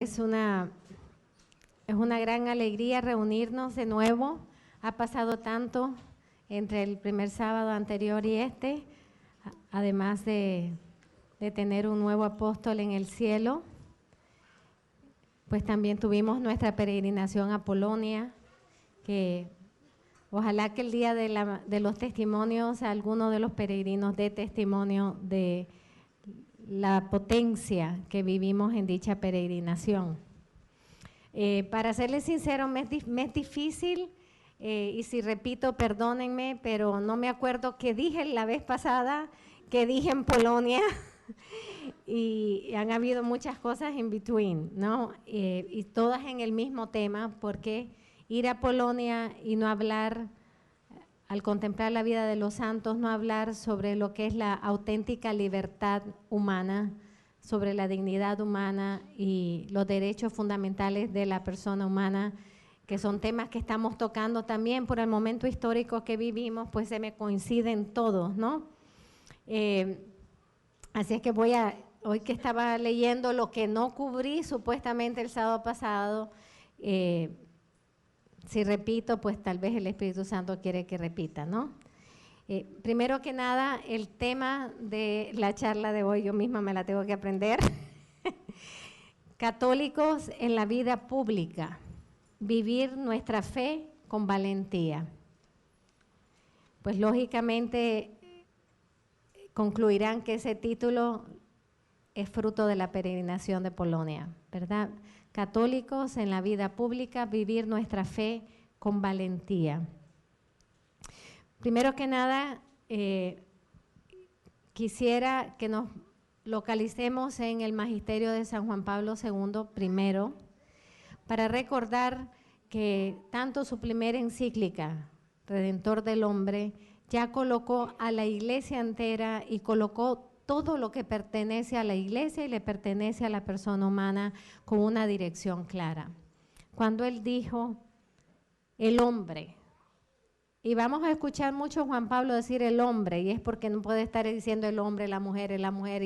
Es una, es una gran alegría reunirnos de nuevo. Ha pasado tanto entre el primer sábado anterior y además de tener un nuevo apóstol en el cielo. Pues también tuvimos nuestra peregrinación a Polonia, que ojalá que el día de los testimonios, alguno de los peregrinos dé testimonio de la potencia que vivimos en dicha peregrinación. Para serles sincero, me es difícil, y si repito, perdónenme, pero no me acuerdo qué dije la vez pasada, qué dije en Polonia, y han habido muchas cosas in between, ¿no? Y todas en el mismo tema, porque ir a Polonia y no hablar, al contemplar la vida de los santos, no hablar sobre lo que es la auténtica libertad humana, sobre la dignidad humana y los derechos fundamentales de la persona humana, que son temas que estamos tocando también por el momento histórico que vivimos, pues se me coinciden todos, ¿no? Así es que hoy que estaba leyendo lo que no cubrí supuestamente el sábado pasado, si repito, pues tal vez el Espíritu Santo quiere que repita, ¿no? Primero que nada, el tema de la charla de hoy, yo misma me la tengo que aprender. Católicos en la vida pública, vivir nuestra fe con valentía. Pues lógicamente concluirán que ese título es fruto de la peregrinación de Polonia, ¿verdad? Católicos en la vida pública, vivir nuestra fe con valentía. Primero que nada, quisiera que nos localicemos en el magisterio de San Juan Pablo II primero, para recordar que tanto su primera encíclica, Redentor del Hombre, ya colocó a la iglesia entera y colocó todo lo que pertenece a la iglesia y le pertenece a la persona humana con una dirección clara. Cuando él dijo, el hombre, y vamos a escuchar mucho a Juan Pablo decir el hombre, y es porque no puede estar diciendo el hombre y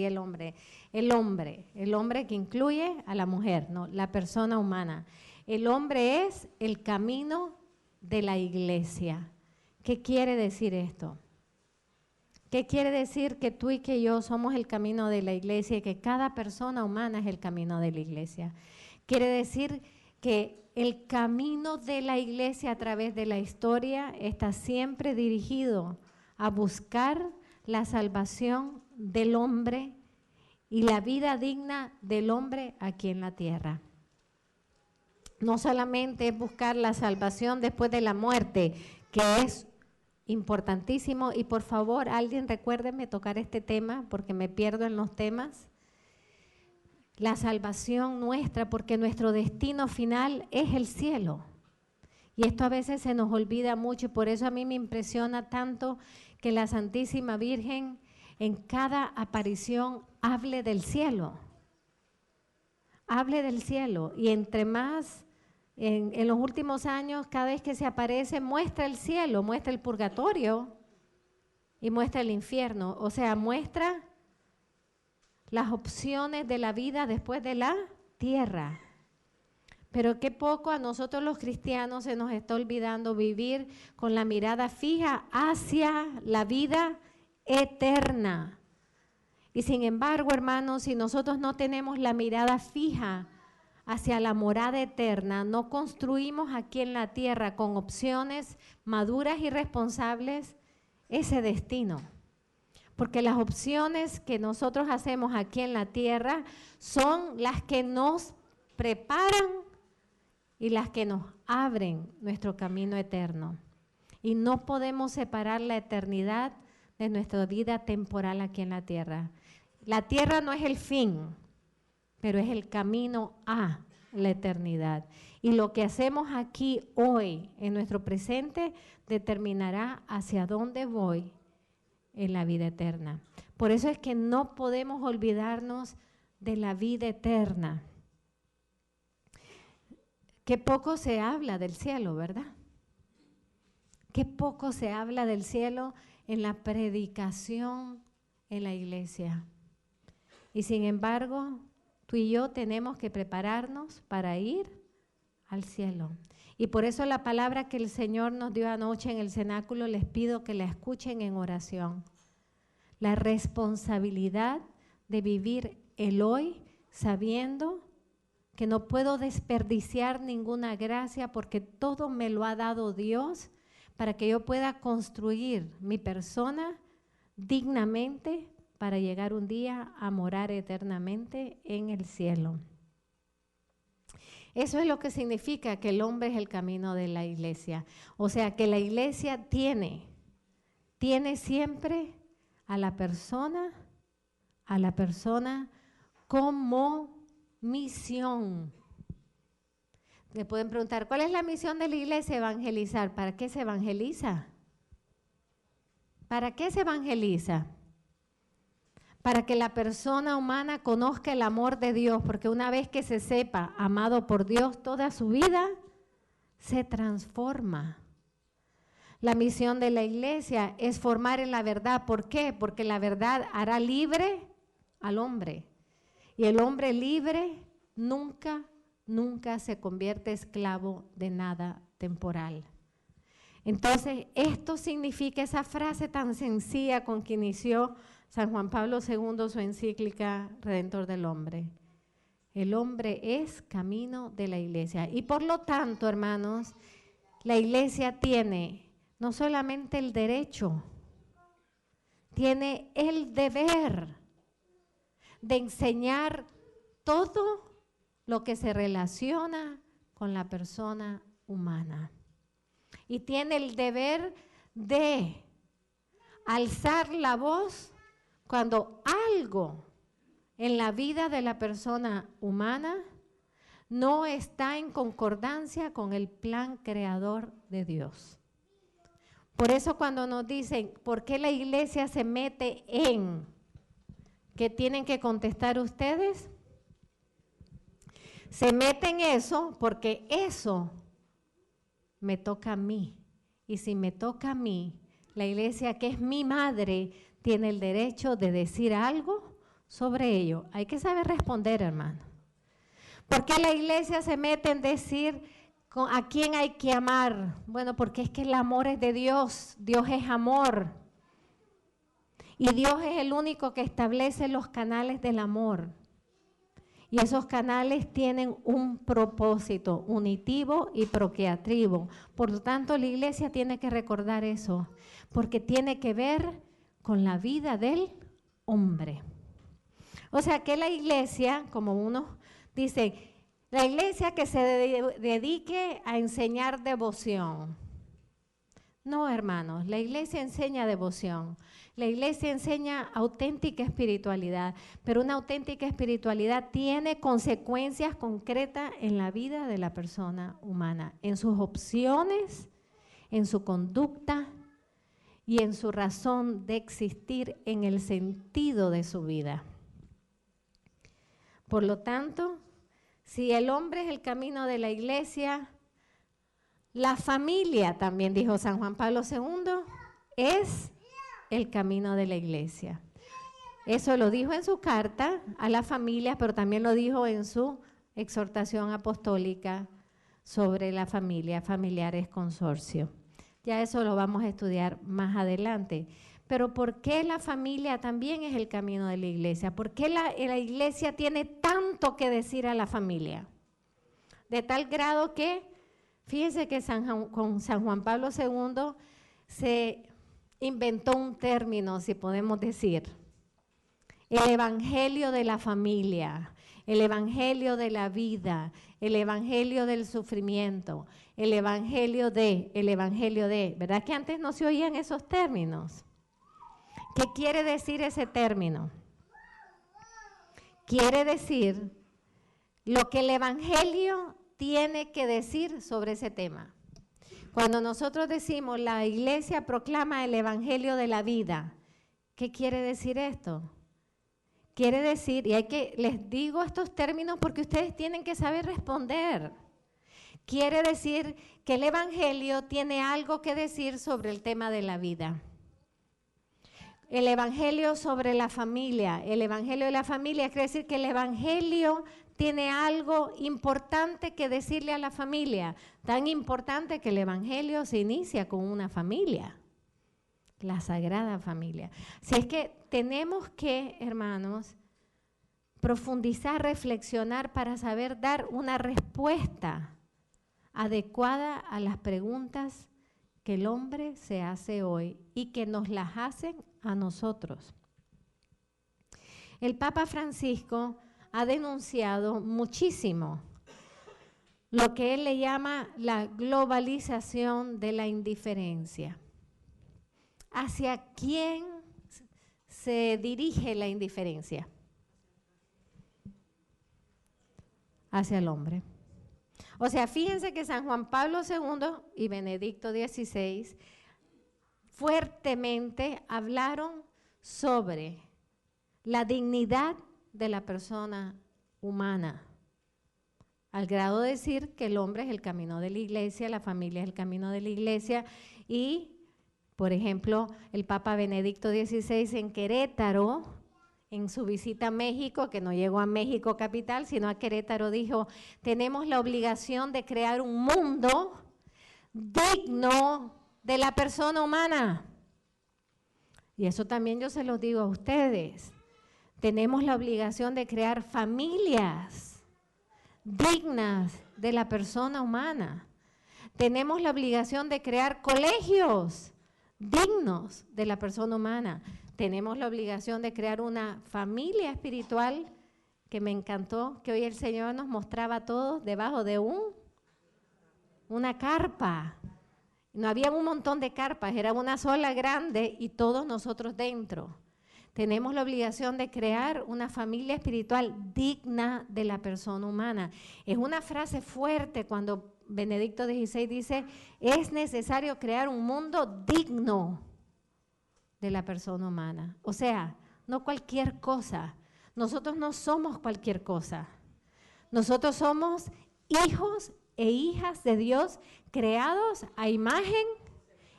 el hombre. El hombre que incluye a la mujer, ¿no? La persona humana. El hombre es el camino de la iglesia. ¿Qué quiere decir esto? ¿Qué quiere decir que tú y que yo somos el camino de la iglesia y que cada persona humana es el camino de la iglesia? Quiere decir que el camino de la iglesia a través de la historia está siempre dirigido a buscar la salvación del hombre y la vida digna del hombre aquí en la tierra. No solamente es buscar la salvación después de la muerte, que es importantísimo, y por favor, alguien recuérdeme tocar este tema porque me pierdo en los temas. La salvación nuestra, porque nuestro destino final es el cielo. Y esto a veces se nos olvida mucho y por eso a mí me impresiona tanto que la Santísima Virgen en cada aparición hable del cielo. Hable del cielo, y entre más en los últimos años, cada vez que se aparece, muestra el cielo, muestra el purgatorio y muestra el infierno. O sea, muestra las opciones de la vida después de la tierra. Pero qué poco a nosotros los cristianos se nos está olvidando vivir con la mirada fija hacia la vida eterna. Y sin embargo, hermanos, si nosotros no tenemos la mirada fija hacia la morada eterna, no construimos aquí en la tierra con opciones maduras y responsables ese destino. Porque las opciones que nosotros hacemos aquí en la tierra son las que nos preparan y las que nos abren nuestro camino eterno. Y no podemos separar la eternidad de nuestra vida temporal aquí en la tierra. La tierra no es el fin, pero es el camino a la eternidad. Y lo que hacemos aquí hoy, en nuestro presente, determinará hacia dónde voy en la vida eterna. Por eso es que no podemos olvidarnos de la vida eterna. Qué poco se habla del cielo, ¿verdad? Qué poco se habla del cielo en la predicación en la iglesia. Y sin embargo, tú y yo tenemos que prepararnos para ir al cielo. Y por eso la palabra que el Señor nos dio anoche en el cenáculo, les pido que la escuchen en oración. La responsabilidad de vivir el hoy sabiendo que no puedo desperdiciar ninguna gracia porque todo me lo ha dado Dios para que yo pueda construir mi persona dignamente para llegar un día a morar eternamente en el cielo. Eso es lo que significa que el hombre es el camino de la iglesia. O sea, que la iglesia tiene siempre a la persona como misión. Le pueden preguntar, ¿cuál es la misión de la iglesia? Evangelizar. ¿Para qué se evangeliza? ¿Para qué se evangeliza? Para que la persona humana conozca el amor de Dios, porque una vez que se sepa amado por Dios, toda su vida se transforma. La misión de la iglesia es formar en la verdad. ¿Por qué? Porque la verdad hará libre al hombre. Y el hombre libre nunca se convierte esclavo de nada temporal. Entonces, esto significa esa frase tan sencilla con que inició San Juan Pablo II su encíclica Redentor del Hombre. El hombre es camino de la iglesia. Y por lo tanto, hermanos, la iglesia tiene no solamente el derecho, tiene el deber de enseñar todo lo que se relaciona con la persona humana. Y tiene el deber de alzar la voz cuando algo en la vida de la persona humana no está en concordancia con el plan creador de Dios. Por eso cuando nos dicen, ¿por qué la iglesia se mete en? ¿Qué tienen que contestar ustedes? Se mete en eso porque eso me toca a mí. Y si me toca a mí, la iglesia, que es mi madre, tiene el derecho de decir algo sobre ello. Hay que saber responder, hermano. ¿Por qué la iglesia se mete en decir a quién hay que amar? Bueno, porque es que el amor es de Dios. Dios es amor. Y Dios es el único que establece los canales del amor. Y esos canales tienen un propósito unitivo y procreativo. Por lo tanto, la iglesia tiene que recordar eso, porque tiene que ver con la vida del hombre. O sea, que la iglesia, como uno dice, la iglesia que se dedique a enseñar devoción. No, hermanos, la iglesia enseña devoción. La iglesia enseña auténtica espiritualidad, pero una auténtica espiritualidad tiene consecuencias concretas en la vida de la persona humana, en sus opciones, en su conducta y en su razón de existir, en el sentido de su vida. Por lo tanto, si el hombre es el camino de la iglesia, la familia, también dijo San Juan Pablo II, es el camino de la iglesia. Eso lo dijo en su carta a la familia, pero también lo dijo en su exhortación apostólica sobre la familia, familiares consorcio. Ya eso lo vamos a estudiar más adelante. Pero ¿por qué la familia también es el camino de la iglesia? ¿Por qué la iglesia tiene tanto que decir a la familia? De tal grado que, fíjense que con San Juan Pablo II se inventó un término, si podemos decir, el evangelio de la familia, el evangelio de la vida, el evangelio del sufrimiento, el evangelio de, ¿verdad que antes no se oían esos términos? ¿Qué quiere decir ese término? Quiere decir lo que el evangelio tiene que decir sobre ese tema. Cuando nosotros decimos la iglesia proclama el evangelio de la vida, ¿qué quiere decir esto? Quiere decir, y les digo estos términos porque ustedes tienen que saber responder. Quiere decir que el evangelio tiene algo que decir sobre el tema de la vida. el evangelio sobre la familia. El evangelio de la familia quiere decir que el evangelio tiene algo importante que decirle a la familia, tan importante que el evangelio se inicia con una familia, la Sagrada Familia. Así es que tenemos que, hermanos, profundizar, reflexionar para saber dar una respuesta adecuada a las preguntas que el hombre se hace hoy y que nos las hacen a nosotros. El Papa Francisco ha denunciado muchísimo lo que él le llama la globalización de la indiferencia. ¿Hacia quién se dirige la indiferencia? Hacia el hombre. O sea, fíjense que San Juan Pablo II y Benedicto XVI fuertemente hablaron sobre la dignidad de la persona humana, al grado de decir que el hombre es el camino de la iglesia, la familia es el camino de la iglesia y, por ejemplo, el Papa Benedicto XVI en Querétaro, en su visita a México, que no llegó a México capital, sino a Querétaro, dijo, tenemos la obligación de crear un mundo digno de la persona humana. Y eso también yo se los digo a ustedes. Tenemos la obligación de crear familias dignas de la persona humana. Tenemos la obligación de crear colegios dignos de la persona humana. Tenemos la obligación de crear una familia espiritual que me encantó, que hoy el Señor nos mostraba a todos debajo de una carpa. No había un montón de carpas, era una sola grande y todos nosotros dentro. Tenemos la obligación de crear una familia espiritual digna de la persona humana. Es una frase fuerte cuando Benedicto XVI dice, es necesario crear un mundo digno de la persona humana. O sea, no cualquier cosa. Nosotros no somos cualquier cosa. Nosotros somos hijos e hijas de Dios creados a imagen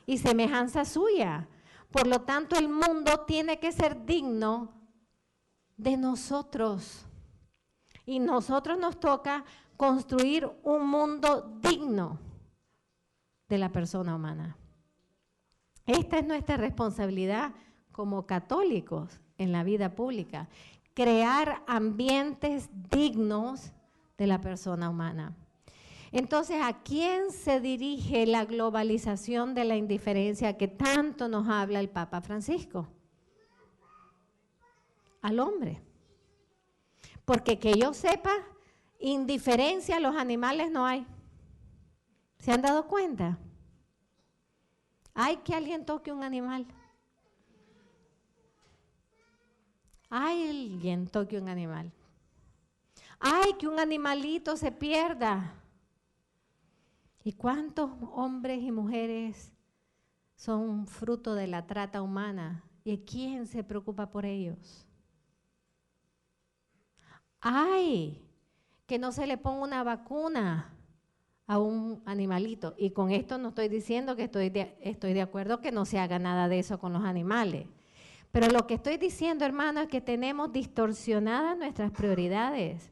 y semejanza suya. Por lo tanto, el mundo tiene que ser digno de nosotros. Y nosotros nos toca construir un mundo digno de la persona humana. Esta es nuestra responsabilidad como católicos en la vida pública, crear ambientes dignos de la persona humana. Entonces, ¿a quién se dirige la globalización de la indiferencia que tanto nos habla el Papa Francisco? Al hombre. Porque que yo sepa, indiferencia a los animales no hay. ¿Se han dado cuenta? Hay que alguien toque un animal. Alguien toque un animal. Ay, que un animalito se pierda. ¿Y cuántos hombres y mujeres son fruto de la trata humana? ¿Y quién se preocupa por ellos? Ay, que no se le ponga una vacuna a un animalito. Y con esto no estoy diciendo que estoy de acuerdo que no se haga nada de eso con los animales. Pero lo que estoy diciendo, hermano, es que tenemos distorsionadas nuestras prioridades.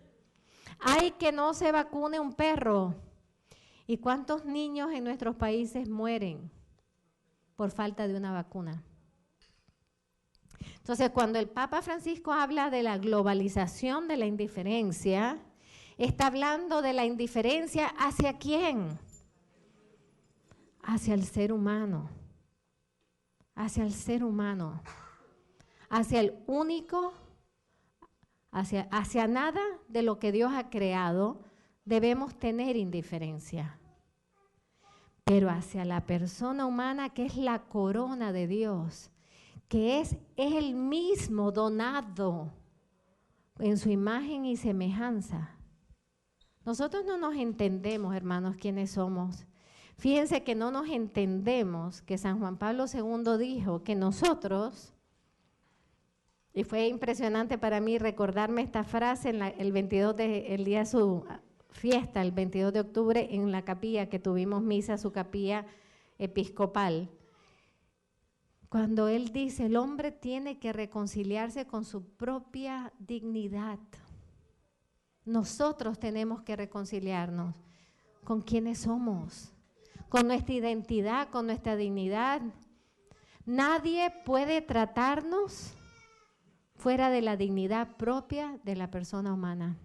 Ay, que no se vacune un perro. ¿Y cuántos niños en nuestros países mueren por falta de una vacuna? Entonces, cuando el Papa Francisco habla de la globalización de la indiferencia, está hablando de la indiferencia ¿hacia quién? Hacia el ser humano. Hacia el ser humano. Hacia el único, hacia nada de lo que Dios ha creado debemos tener indiferencia. Pero hacia la persona humana que es la corona de Dios, que es el mismo donado en su imagen y semejanza. Nosotros no nos entendemos, hermanos, quiénes somos. Fíjense que no nos entendemos que San Juan Pablo II dijo que nosotros, y fue impresionante para mí recordarme esta frase el 22 el día de su fiesta, el 22 de octubre, en la capilla que tuvimos misa, su capilla episcopal. cuando él dice, el hombre tiene que reconciliarse con su propia dignidad. Nosotros tenemos que reconciliarnos con quienes somos, con nuestra identidad, con nuestra dignidad. Nadie puede tratarnos fuera de la dignidad propia de la persona humana.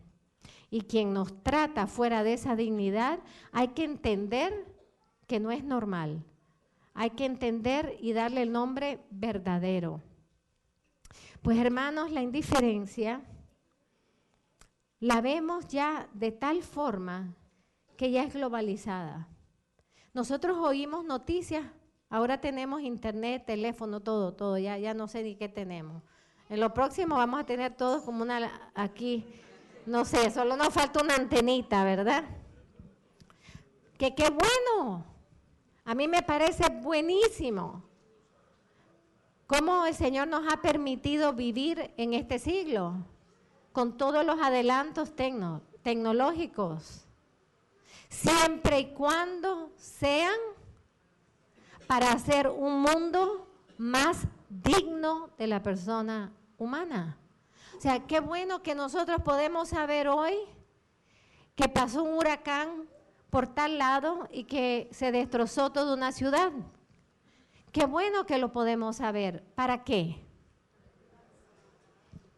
Y quien nos trata fuera de esa dignidad, hay que entender que no es normal. Hay que entender y darle el nombre verdadero. Pues hermanos, la indiferencia la vemos ya de tal forma que ya es globalizada. Nosotros oímos noticias, ahora tenemos internet, teléfono, todo, ya no sé ni qué tenemos. En lo próximo vamos a tener todos como una aquí, no sé, solo nos falta una antenita, ¿verdad? Que qué bueno, a mí me parece buenísimo cómo el Señor nos ha permitido vivir en este siglo, con todos los adelantos tecnológicos, siempre y cuando sean para hacer un mundo más digno de la persona humana. O sea, qué bueno que nosotros podemos saber hoy que pasó un huracán por tal lado y que se destrozó toda una ciudad. Qué bueno que lo podemos saber. ¿Para qué?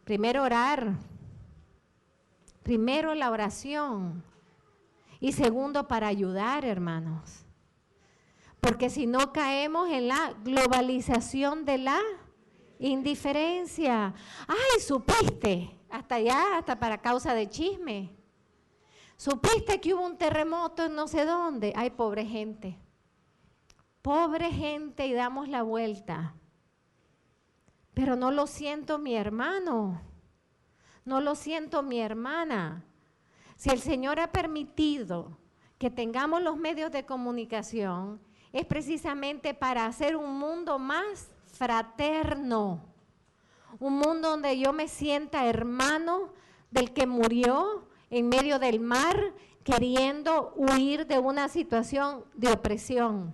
Primero orar. Primero la oración. Y segundo, para ayudar, hermanos. Porque si no caemos en la globalización de la indiferencia. Ay, supiste, hasta allá, hasta para causa de chisme. Supiste que hubo un terremoto en no sé dónde. Ay, pobre gente. Pobre gente, y damos la vuelta. Pero no lo siento mi hermano. No lo siento mi hermana. Si el Señor ha permitido que tengamos los medios de comunicación, es precisamente para hacer un mundo más fraterno, un mundo donde yo me sienta hermano del que murió en medio del mar queriendo huir de una situación de opresión.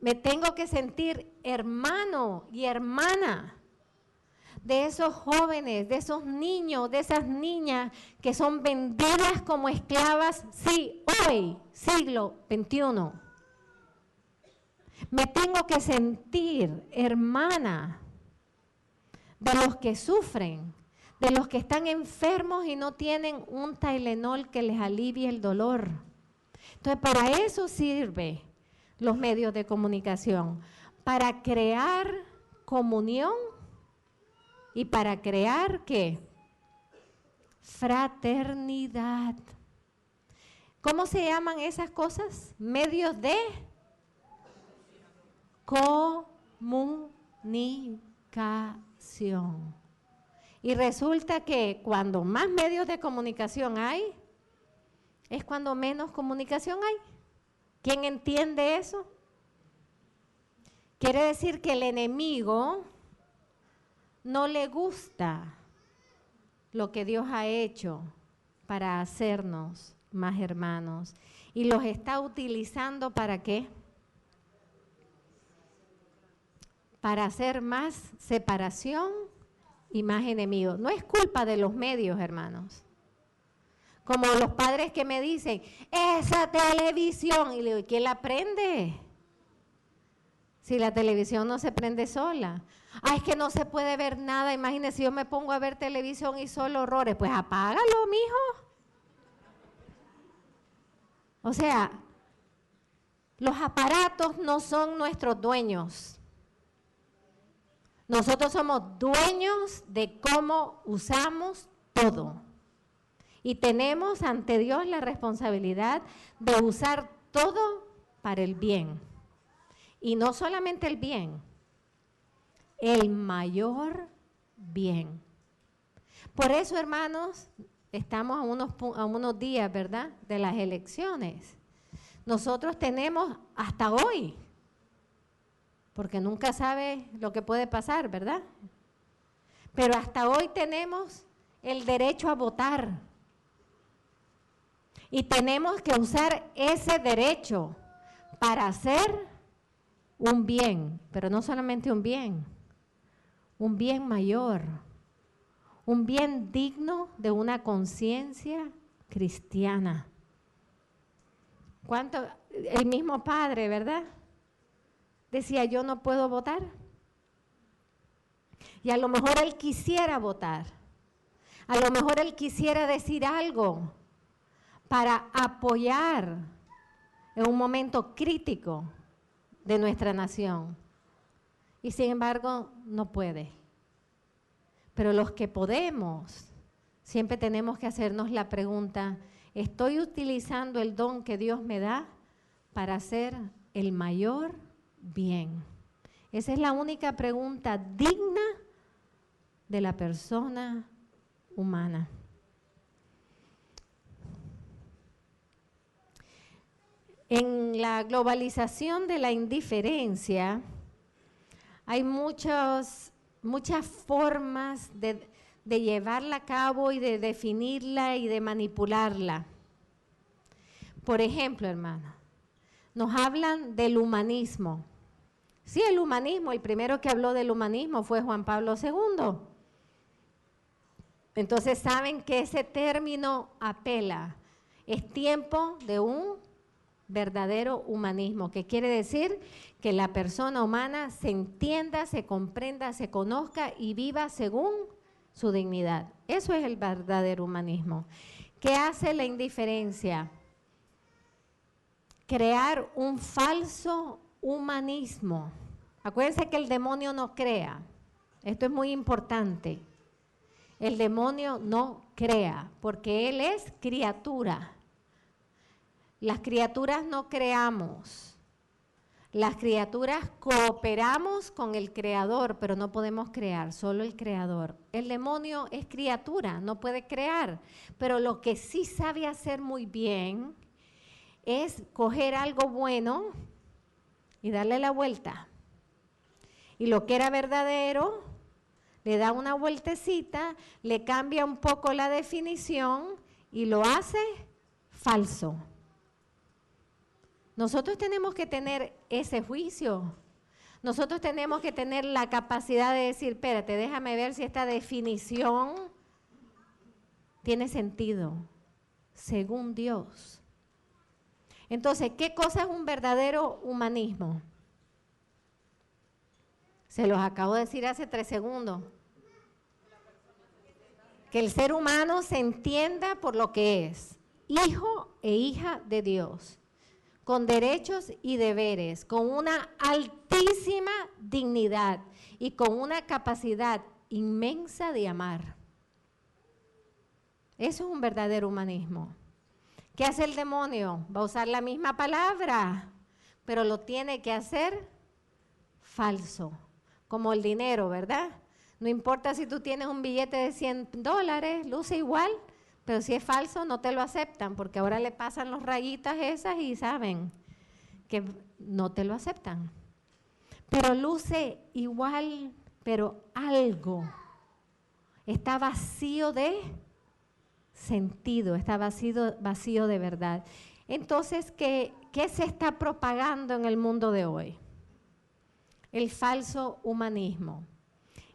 Me tengo que sentir hermano y hermana de esos jóvenes, de esos niños, de esas niñas que son vendidas como esclavas, sí, hoy, siglo XXI. Me tengo que sentir hermana de los que sufren, de los que están enfermos y no tienen un Tylenol que les alivie el dolor. Entonces, para eso sirve los medios de comunicación, para crear comunión y para crear, ¿qué? Fraternidad. ¿Cómo se llaman esas cosas? Medios de comunicación. Y resulta que cuando más medios de comunicación hay, es cuando menos comunicación hay. ¿Quién entiende eso? Quiere decir que el enemigo no le gusta lo que Dios ha hecho para hacernos más hermanos. ¿Y los está utilizando para qué? Para hacer más separación y más enemigos. No es culpa de los medios, hermanos. Como los padres que me dicen, esa televisión, y le digo, ¿quién la prende? Si la televisión no se prende sola. Ah, es que no se puede ver nada. Imagínese, si yo me pongo a ver televisión y solo horrores, pues apágalo, mijo. O sea, los aparatos no son nuestros dueños. Nosotros somos dueños de cómo usamos todo. Y tenemos ante Dios la responsabilidad de usar todo para el bien. Y no solamente el bien, el mayor bien. Por eso, hermanos, estamos a unos días, ¿verdad?, de las elecciones. Nosotros tenemos hasta hoy, porque nunca sabe lo que puede pasar, ¿verdad? Pero hasta hoy tenemos el derecho a votar. Y tenemos que usar ese derecho para hacer un bien, pero no solamente un bien mayor, un bien digno de una conciencia cristiana. ¿Cuánto? El mismo padre, ¿verdad? Decía, yo no puedo votar. Y a lo mejor él quisiera votar. A lo mejor él quisiera decir algo para apoyar en un momento crítico de nuestra nación. Y sin embargo, no puede. Pero los que podemos, siempre tenemos que hacernos la pregunta, ¿estoy utilizando el don que Dios me da para hacer el mayor bien? Esa es la única pregunta digna de la persona humana. En la globalización de la indiferencia hay muchas formas de llevarla a cabo y de definirla y de manipularla. Por ejemplo, hermano, nos hablan del humanismo. Sí, el humanismo, el primero que habló del humanismo fue Juan Pablo II. Entonces saben que ese término apela. Es tiempo de un verdadero humanismo, que quiere decir que la persona humana se entienda, se comprenda, se conozca y viva según su dignidad. Eso es el verdadero humanismo. ¿Qué hace la indiferencia? Crear un falso humanismo. Acuérdense que el demonio no crea. Esto es muy importante. El demonio no crea, porque él es criatura. Las criaturas no creamos. Las criaturas cooperamos con el Creador, pero no podemos crear, solo el Creador. El demonio es criatura, no puede crear, pero lo que sí sabe hacer muy bien es coger algo bueno y darle la vuelta. Y lo que era verdadero, le da una vueltecita, le cambia un poco la definición y lo hace falso. Nosotros tenemos que tener ese juicio. Nosotros tenemos que tener la capacidad de decir, espérate, déjame ver si esta definición tiene sentido, según Dios. Entonces, ¿qué cosa es un verdadero humanismo? Se los acabo de decir hace 3 segundos. Que el ser humano se entienda por lo que es, hijo e hija de Dios, con derechos y deberes, con una altísima dignidad y con una capacidad inmensa de amar. Eso es un verdadero humanismo. ¿Qué hace el demonio? Va a usar la misma palabra, pero lo tiene que hacer falso, como el dinero, ¿verdad? No importa si tú tienes un billete de $100, luce igual, pero si es falso no te lo aceptan, porque ahora le pasan los rayitas esas y saben que no te lo aceptan. Pero luce igual, pero algo está vacío de sentido, está vacío de verdad. Entonces, ¿qué se está propagando en el mundo de hoy? El falso humanismo,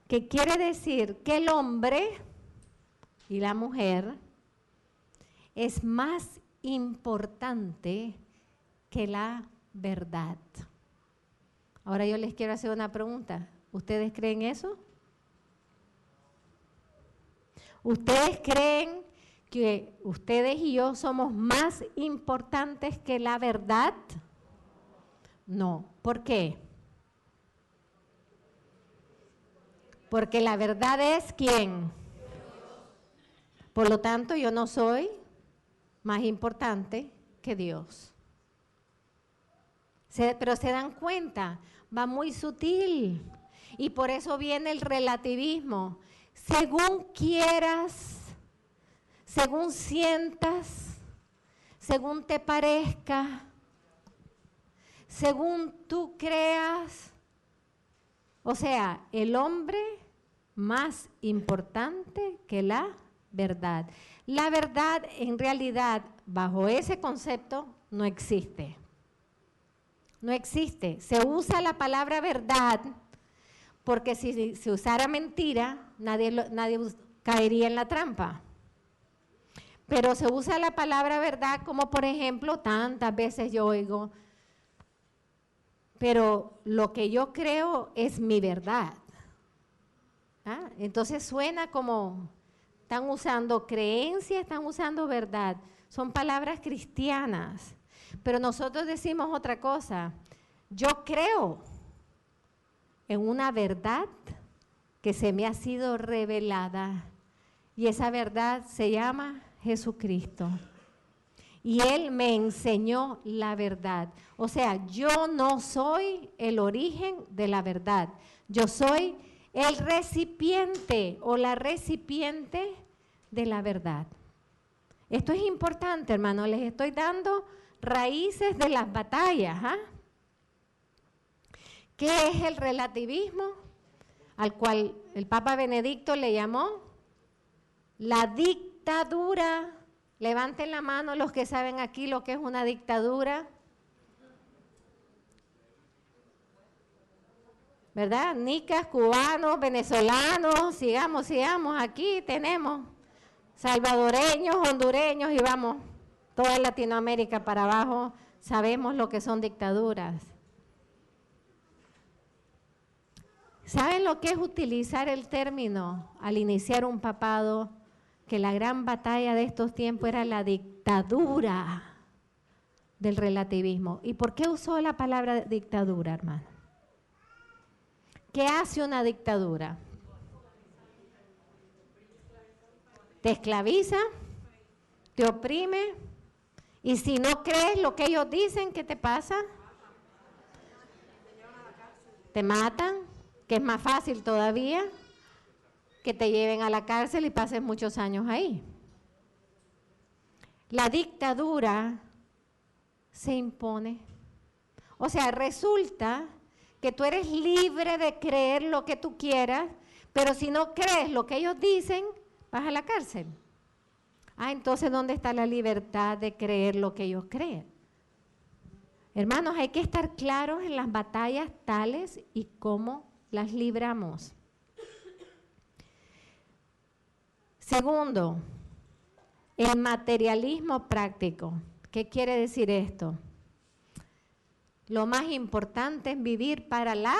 que quiere decir que el hombre y la mujer es más importante que la verdad. Ahora yo les quiero hacer una pregunta. ¿Ustedes creen eso? ¿Ustedes creen que ustedes y yo somos más importantes que la verdad? No. ¿Por qué? Porque la verdad es ¿quién? Por lo tanto, yo no soy más importante que Dios. Pero se dan cuenta, va muy sutil. Y por eso viene el relativismo. Según quieras, según sientas, según te parezca, según tú creas. O sea, el hombre más importante que la verdad. La verdad, en realidad, bajo ese concepto, no existe. no existe. Se usa la palabra verdad porque si se usara mentira, nadie caería en la trampa. Pero se usa la palabra verdad como, por ejemplo, tantas veces yo oigo, pero lo que yo creo es mi verdad. ¿Ah? Entonces suena como, están usando creencia, están usando verdad. Son palabras cristianas, pero nosotros decimos otra cosa. Yo creo en una verdad que se me ha sido revelada y esa verdad se llama Jesucristo. Y Él me enseñó la verdad. O sea, yo no soy el origen de la verdad. Yo soy el recipiente o la recipiente de la verdad. Esto es importante, hermano. Les estoy dando raíces de las batallas. ¿Ah? ¿Qué es el relativismo? Al cual el Papa Benedicto le llamó la dictadura. Levanten la mano los que saben aquí lo que es una dictadura. ¿Verdad? Nicas, cubanos, venezolanos, sigamos, aquí tenemos salvadoreños, hondureños y vamos, toda Latinoamérica para abajo, sabemos lo que son dictaduras. ¿Saben lo que es utilizar el término al iniciar un papado? Que la gran batalla de estos tiempos era la dictadura del relativismo. ¿Y por qué usó la palabra dictadura, hermano? ¿Qué hace una dictadura? Te esclaviza, te oprime, y si no crees lo que ellos dicen, ¿qué te pasa? Te matan, que es más fácil todavía que te lleven a la cárcel y pases muchos años ahí. La dictadura se impone. O sea, resulta que tú eres libre de creer lo que tú quieras, pero si no crees lo que ellos dicen, vas a la cárcel. Ah, entonces, ¿dónde está la libertad de creer lo que ellos creen? Hermanos, hay que estar claros en las batallas tales y cómo las libramos. Segundo, el materialismo práctico. ¿Qué quiere decir esto? Lo más importante es vivir para la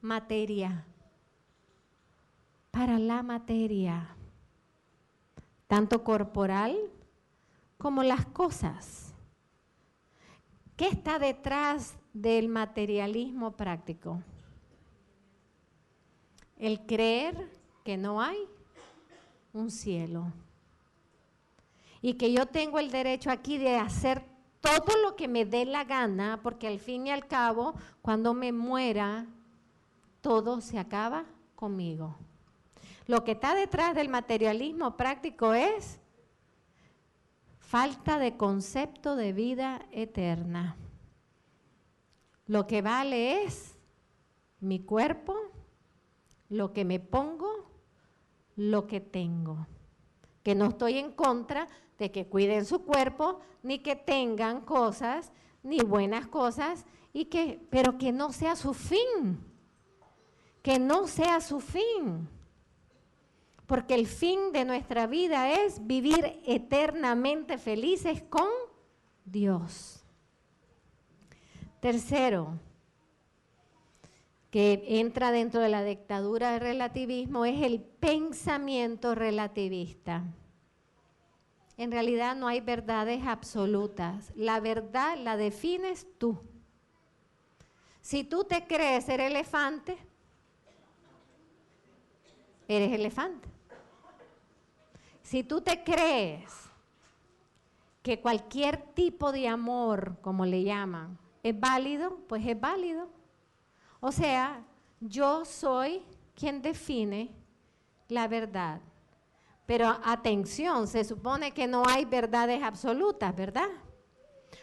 materia. Para la materia. Tanto corporal como las cosas. ¿Qué está detrás del materialismo práctico? El creer que no hay un cielo y que yo tengo el derecho aquí de hacer todo lo que me dé la gana, porque al fin y al cabo, cuando me muera, todo se acaba conmigo. Lo que está detrás del materialismo práctico es falta de concepto de vida eterna. Lo que vale es mi cuerpo, lo que me pongo, lo que tengo. Que no estoy en contra de que cuiden su cuerpo, ni que tengan cosas, ni buenas cosas, pero que no sea su fin. Que no sea su fin. Porque el fin de nuestra vida es vivir eternamente felices con Dios. Tercero, que entra dentro de la dictadura del relativismo, es el pensamiento relativista. En realidad no hay verdades absolutas. La verdad la defines tú. Si tú te crees ser elefante, eres elefante. Si tú te crees que cualquier tipo de amor, como le llaman, es válido, pues es válido. O sea, yo soy quien define la verdad. Pero atención, se supone que no hay verdades absolutas, ¿verdad?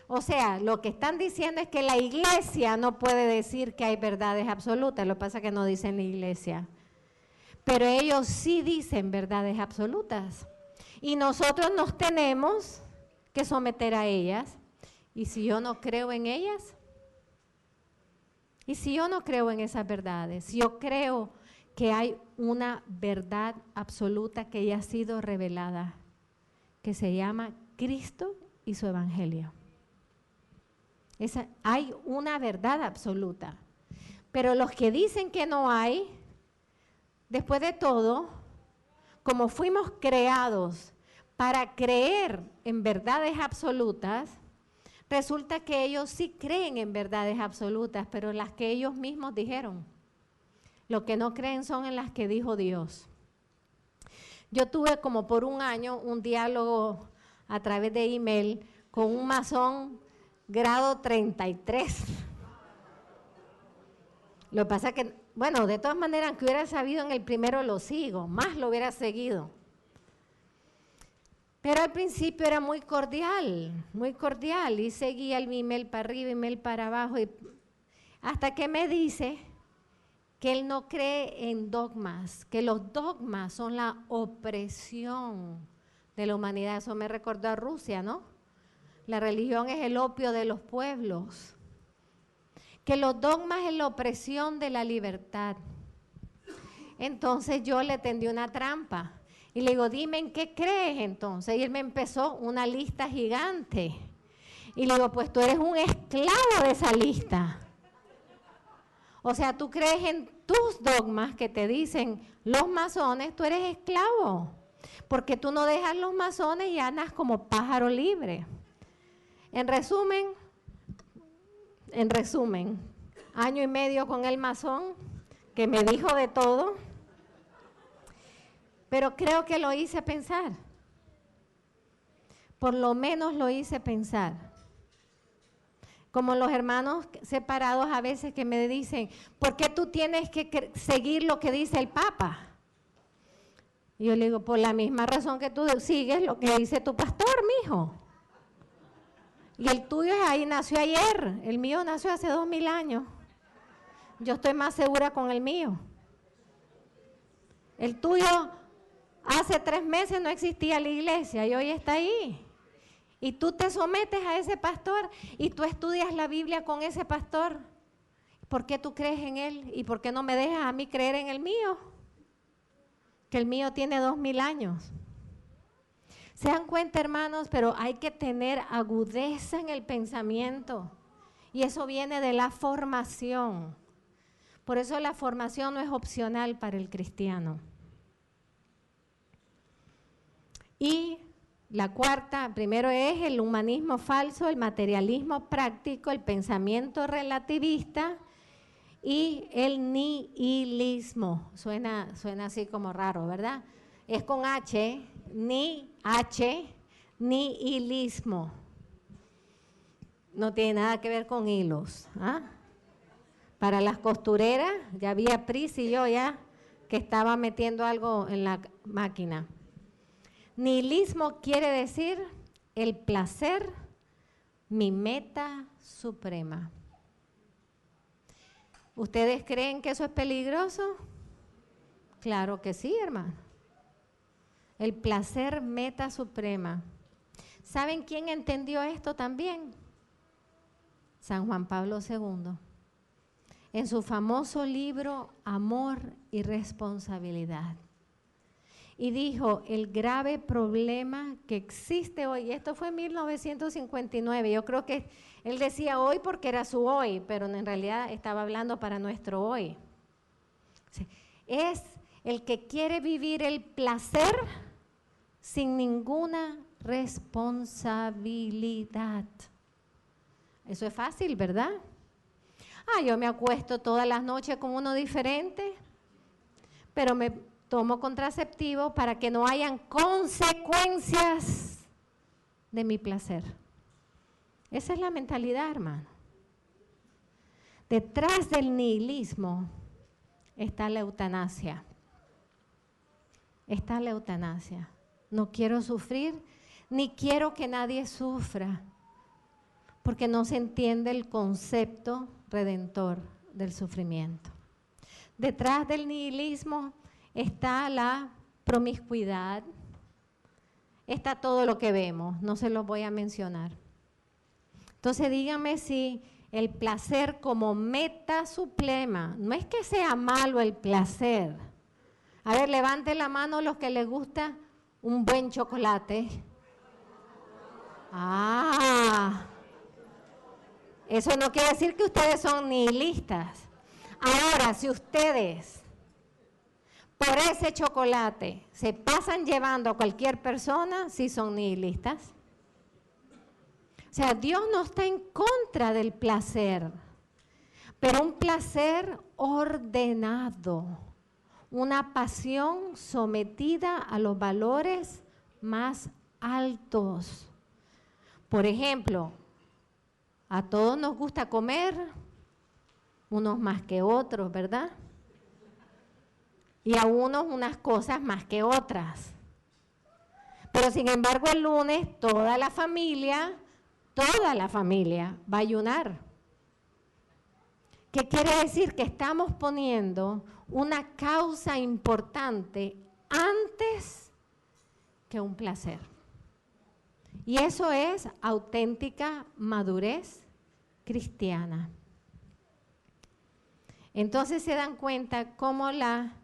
O sea, lo que están diciendo es que la iglesia no puede decir que hay verdades absolutas, lo que pasa es que no dicen la iglesia. Pero ellos sí dicen verdades absolutas. Y nosotros nos tenemos que someter a ellas. ¿Y si yo no creo en ellas? ¿Y si yo no creo en esas verdades? Si yo creo que hay una verdad absoluta que ya ha sido revelada, que se llama Cristo y su Evangelio. Hay una verdad absoluta. Pero los que dicen que no hay, después de todo, como fuimos creados para creer en verdades absolutas, resulta que ellos sí creen en verdades absolutas, pero las que ellos mismos dijeron. Lo que no creen son en las que dijo Dios. Yo tuve como por un año un diálogo a través de email con un masón grado 33. Lo que pasa es que, bueno, de todas maneras, aunque hubiera sabido en el primero lo sigo, más lo hubiera seguido. Pero al principio era muy cordial, y seguía el email para arriba, email para abajo, y hasta que me dice que él no cree en dogmas, que los dogmas son la opresión de la humanidad. Eso me recordó a Rusia, ¿no? La religión es el opio de los pueblos. Que los dogmas es la opresión de la libertad. Entonces yo le tendí una trampa y le digo, dime en qué crees entonces. Y él me empezó una lista gigante. Y le digo, pues tú eres un esclavo de esa lista. O sea, tú crees en tus dogmas que te dicen los masones, tú eres esclavo. Porque tú no dejas los masones y andas como pájaro libre. En resumen, año y medio con el masón, que me dijo de todo, pero creo que lo hice pensar. Por lo menos lo hice pensar. Como los hermanos separados a veces que me dicen, ¿por qué tú tienes que seguir lo que dice el Papa? Y yo le digo, por la misma razón que tú sigues lo que dice tu pastor, mijo. Y el tuyo ahí nació ayer, el mío nació hace 2000 años. Yo estoy más segura con el mío. El tuyo hace 3 meses no existía la iglesia y hoy está ahí. Y tú te sometes a ese pastor y tú estudias la Biblia con ese pastor. ¿Por qué tú crees en él? ¿Y por qué no me dejas a mí creer en el mío? Que el mío tiene 2000 años. ¿Se dan cuenta, hermanos? Pero hay que tener agudeza en el pensamiento. Y eso viene de la formación. Por eso la formación no es opcional para el cristiano. Y la cuarta, primero es el humanismo falso, el materialismo práctico, el pensamiento relativista y el nihilismo. Suena así como raro, ¿verdad? Es con H, nihilismo. No tiene nada que ver con hilos. ¿Ah? Para las costureras, ya había Pris y yo ya que estaba metiendo algo en la máquina. Nihilismo quiere decir el placer, mi meta suprema. ¿Ustedes creen que eso es peligroso? Claro que sí, hermano. El placer, meta suprema. ¿Saben quién entendió esto también? San Juan Pablo II. En su famoso libro Amor y Responsabilidad. Y dijo, el grave problema que existe hoy, y esto fue en 1959, yo creo que él decía hoy porque era su hoy, pero en realidad estaba hablando para nuestro hoy. Es el que quiere vivir el placer sin ninguna responsabilidad. Eso es fácil, ¿verdad? Yo me acuesto todas las noches con uno diferente, pero me tomo contraceptivo para que no hayan consecuencias de mi placer. Esa es la mentalidad, hermano. Detrás del nihilismo está la eutanasia. Está la eutanasia. No quiero sufrir, ni quiero que nadie sufra, porque no se entiende el concepto redentor del sufrimiento. Detrás del nihilismo está la promiscuidad, está todo lo que vemos, no se los voy a mencionar. Entonces díganme si el placer como meta suprema, no es que sea malo el placer. A ver, levante la mano los que les gusta un buen chocolate. Ah, eso no quiere decir que ustedes son nihilistas. Ahora, si ustedes por ese chocolate se pasan llevando a cualquier persona, sí son nihilistas. O sea, Dios no está en contra del placer, pero un placer ordenado, una pasión sometida a los valores más altos. Por ejemplo, a todos nos gusta comer, unos más que otros, ¿verdad? Y a unos unas cosas más que otras. Pero sin embargo el lunes toda la familia va a ayunar. ¿Qué quiere decir? Que estamos poniendo una causa importante antes que un placer. Y eso es auténtica madurez cristiana. Entonces se dan cuenta cómo la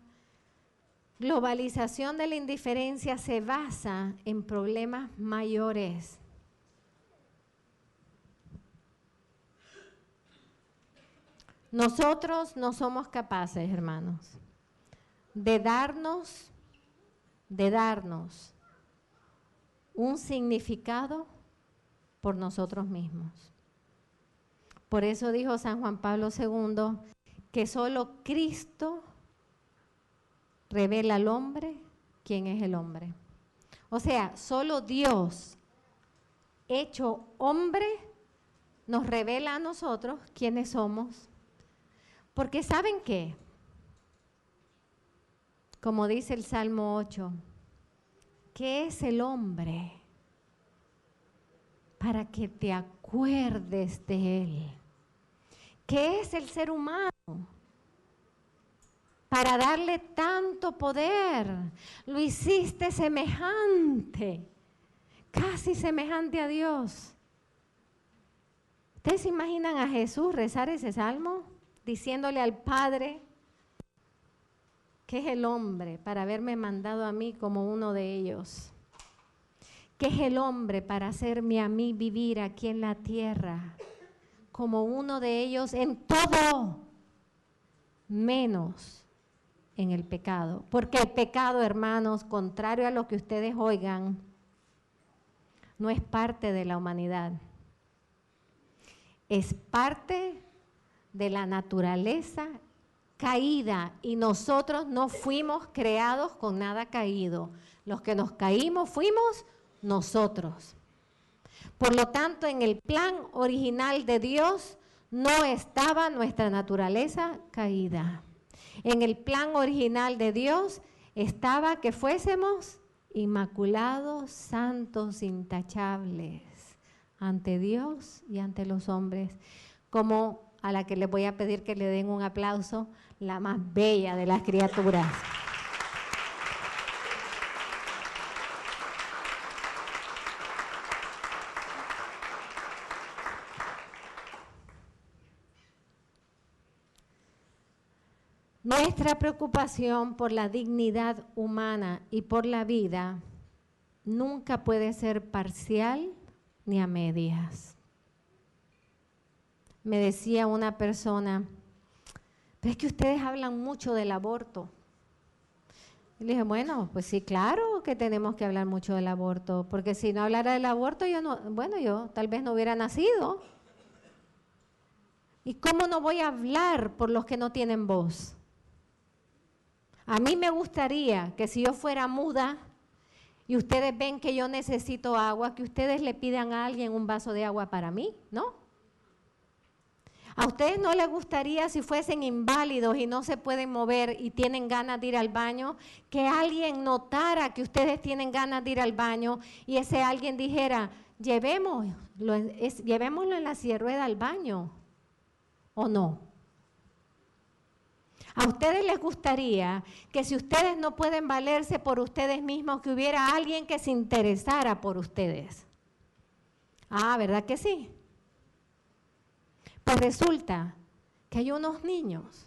globalización de la indiferencia se basa en problemas mayores. Nosotros no somos capaces, hermanos, de darnos un significado por nosotros mismos. Por eso dijo San Juan Pablo II que solo Cristo revela al hombre quién es el hombre. O sea, solo Dios, hecho hombre, nos revela a nosotros quiénes somos. Porque ¿saben qué? Como dice el Salmo 8, ¿qué es el hombre para que te acuerdes de él? ¿Qué es el ser humano para darle tanto poder? Lo hiciste semejante, casi semejante a Dios. ¿Ustedes se imaginan a Jesús rezar ese salmo? Diciéndole al Padre, ¿qué es el hombre para haberme mandado a mí como uno de ellos? ¿Qué es el hombre para hacerme a mí vivir aquí en la tierra como uno de ellos en todo, menos en el pecado? Porque el pecado, hermanos, contrario a lo que ustedes oigan, no es parte de la humanidad. Es parte de la naturaleza caída y nosotros no fuimos creados con nada caído. Los que nos caímos fuimos nosotros. Por lo tanto, en el plan original de Dios no estaba nuestra naturaleza caída. En el plan original de Dios estaba que fuésemos inmaculados, santos, intachables ante Dios y ante los hombres, como a la que les voy a pedir que le den un aplauso, la más bella de las criaturas. Nuestra preocupación por la dignidad humana y por la vida nunca puede ser parcial ni a medias. Me decía una persona, pero es que ustedes hablan mucho del aborto. Y le dije, bueno, pues sí, claro que tenemos que hablar mucho del aborto, porque si no hablara del aborto, yo tal vez no hubiera nacido. ¿Y cómo no voy a hablar por los que no tienen voz? A mí me gustaría que si yo fuera muda y ustedes ven que yo necesito agua, que ustedes le pidan a alguien un vaso de agua para mí, ¿no? ¿A ustedes no les gustaría, si fuesen inválidos y no se pueden mover y tienen ganas de ir al baño, que alguien notara que ustedes tienen ganas de ir al baño y ese alguien dijera, llevémoslo en la silla de ruedas al baño, ¿o no? ¿A ustedes les gustaría que si ustedes no pueden valerse por ustedes mismos, que hubiera alguien que se interesara por ustedes? Ah, ¿verdad que sí? Pues resulta que hay unos niños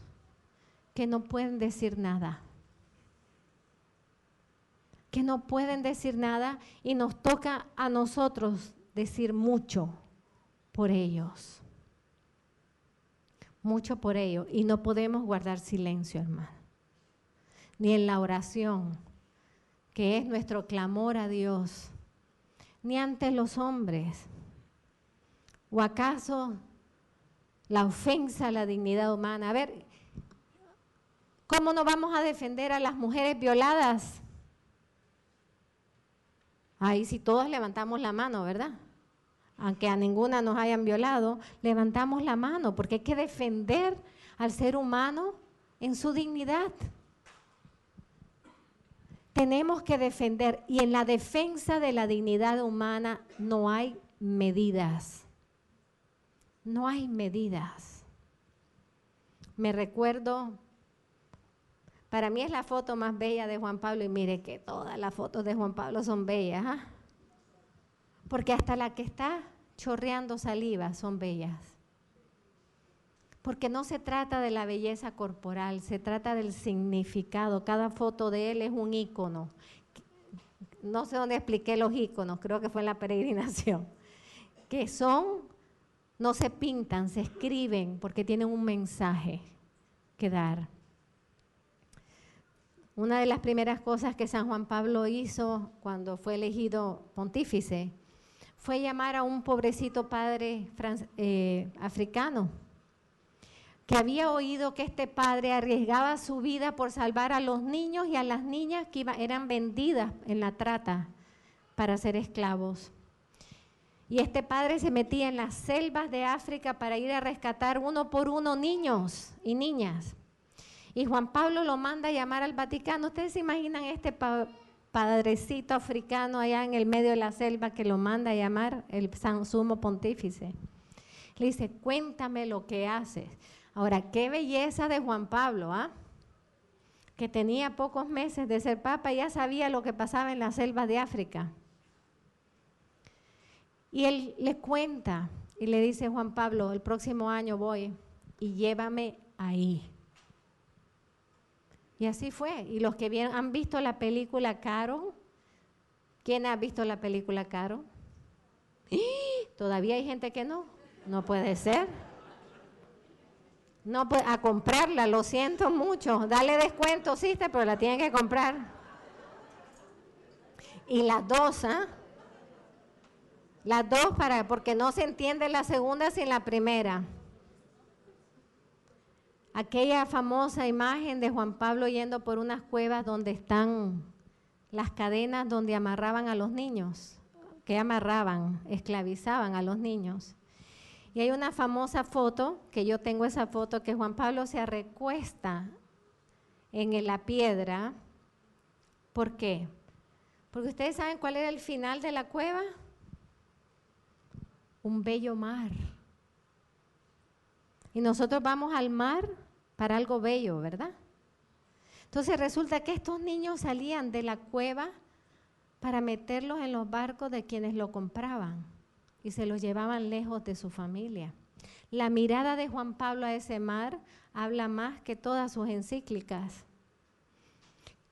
que no pueden decir nada. Que no pueden decir nada y nos toca a nosotros decir mucho por ellos. Mucho por ellos. Y no podemos guardar silencio, hermano. Ni en la oración, que es nuestro clamor a Dios, ni ante los hombres. ¿O acaso la ofensa a la dignidad humana? A ver, ¿cómo nos vamos a defender a las mujeres violadas? Ahí sí todos levantamos la mano, ¿verdad? Aunque a ninguna nos hayan violado, levantamos la mano porque hay que defender al ser humano en su dignidad. Tenemos que defender, y en la defensa de la dignidad humana no hay medidas. No hay medidas. Me recuerdo, para mí es la foto más bella de Juan Pablo, y mire que todas las fotos de Juan Pablo son bellas, ¿ah? Porque hasta la que está chorreando saliva son bellas. Porque no se trata de la belleza corporal, se trata del significado. Cada foto de él es un ícono. No sé dónde expliqué los íconos, creo que fue en la peregrinación. Que son, no se pintan, se escriben porque tienen un mensaje que dar. Una de las primeras cosas que San Juan Pablo hizo cuando fue elegido pontífice fue llamar a un pobrecito padre africano que había oído que este padre arriesgaba su vida por salvar a los niños y a las niñas que eran vendidas en la trata para ser esclavos. Y este padre se metía en las selvas de África para ir a rescatar uno por uno niños y niñas. Y Juan Pablo lo manda a llamar al Vaticano. ¿Ustedes se imaginan este padrecito africano allá en el medio de la selva que lo manda a llamar el sumo pontífice? Le dice, cuéntame lo que haces. Ahora, qué belleza de Juan Pablo, ¿ah? Que tenía pocos meses de ser papa y ya sabía lo que pasaba en las selvas de África. Y él le cuenta y le dice, Juan Pablo, el próximo año voy y llévame ahí. Y así fue. Y los que han visto la película Caro, ¿quién ha visto la película Caro? Todavía hay gente que no. No puede ser. No, pues a comprarla, lo siento mucho. Dale descuento, sí, pero la tienen que comprar. Y las dos, ¿ah? Las dos porque no se entiende la segunda sin la primera. Aquella famosa imagen de Juan Pablo yendo por unas cuevas donde están las cadenas donde amarraban a los niños, que amarraban, esclavizaban a los niños. Y hay una famosa foto, que yo tengo esa foto, que Juan Pablo se recuesta en la piedra. ¿Por qué? Porque ustedes saben cuál era el final de la cueva. Un bello mar. Y nosotros vamos al mar para algo bello, ¿verdad? Entonces resulta que estos niños salían de la cueva para meterlos en los barcos de quienes lo compraban y se los llevaban lejos de su familia. La mirada de Juan Pablo a ese mar habla más que todas sus encíclicas.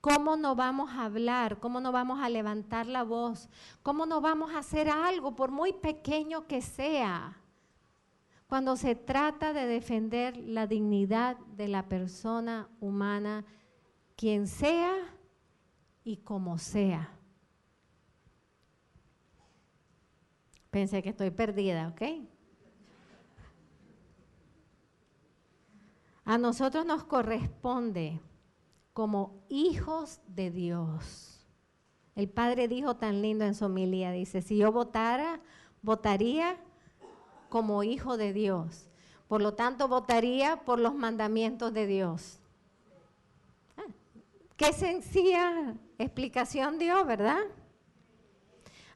¿Cómo no vamos a hablar? ¿Cómo no vamos a levantar la voz? ¿Cómo no vamos a hacer algo, por muy pequeño que sea, cuando se trata de defender la dignidad de la persona humana, quien sea y como sea? Pensé que estoy perdida, ¿ok? A nosotros nos corresponde, como hijos de Dios. El Padre dijo tan lindo en su homilía, dice, si yo votaría como hijo de Dios. Por lo tanto, votaría por los mandamientos de Dios. Qué sencilla explicación dio, ¿verdad?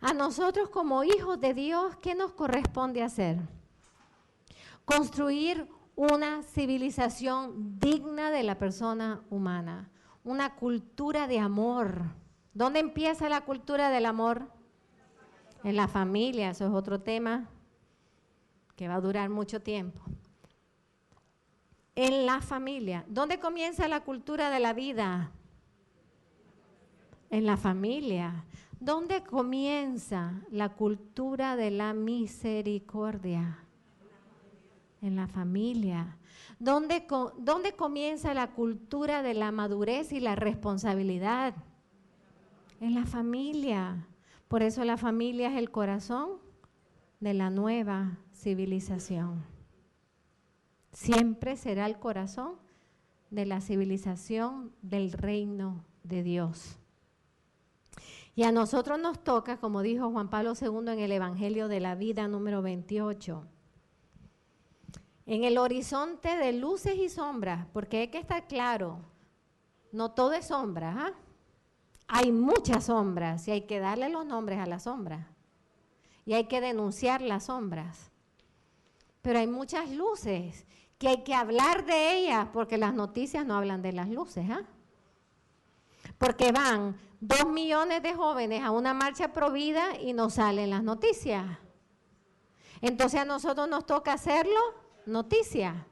A nosotros como hijos de Dios, ¿qué nos corresponde hacer? Construir una civilización digna de la persona humana, una cultura de amor. ¿Dónde empieza la cultura del amor? En la familia, eso es otro tema que va a durar mucho tiempo. En la familia. ¿Dónde comienza la cultura de la vida? En la familia. ¿Dónde comienza la cultura de la misericordia? En la familia. ¿Dónde comienza la cultura de la madurez y la responsabilidad? En la familia. Por eso la familia es el corazón de la nueva civilización. Siempre será el corazón de la civilización del reino de Dios. Y a nosotros nos toca, como dijo Juan Pablo II en el Evangelio de la Vida número 28, en el horizonte de luces y sombras, porque hay que estar claro, no todo es sombra, ¿eh? Hay muchas sombras y hay que darle los nombres a las sombras y hay que denunciar las sombras. Pero hay muchas luces que hay que hablar de ellas porque las noticias no hablan de las luces, ¿eh? Porque van 2 millones de jóvenes a una marcha pro vida y no salen las noticias. Entonces a nosotros nos toca hacerlo noticia.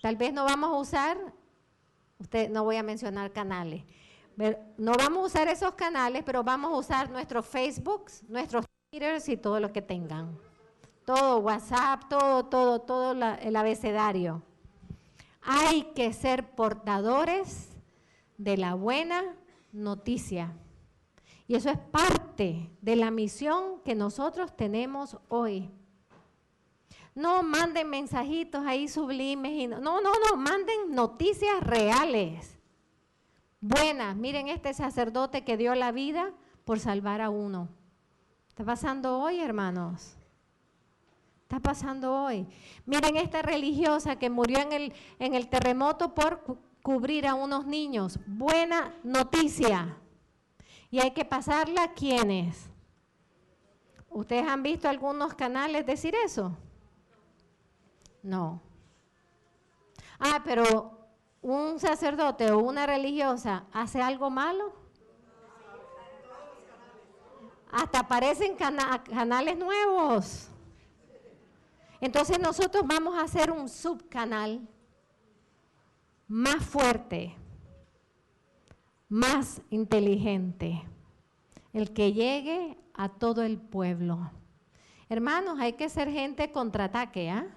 Tal vez no vamos a usar, no voy a mencionar canales, no vamos a usar esos canales, pero vamos a usar nuestros Facebooks, nuestros Twitters y todo lo que tengan. Todo, WhatsApp, todo el abecedario. Hay que ser portadores de la buena noticia. Y eso es parte de la misión que nosotros tenemos hoy. No manden mensajitos ahí sublimes. No, manden noticias reales. Buenas. Miren este sacerdote que dio la vida por salvar a uno. ¿Está pasando hoy, hermanos? Está pasando hoy. Miren esta religiosa que murió en el terremoto por cubrir a unos niños. Buena noticia. Y hay que pasarla a ¿quiénes? ¿Ustedes han visto algunos canales decir eso? No. Ah, pero un sacerdote o una religiosa hace algo malo. Hasta aparecen canales nuevos. Entonces nosotros vamos a hacer un subcanal más fuerte, más inteligente, el que llegue a todo el pueblo. Hermanos, hay que ser gente contraataque, ¿eh?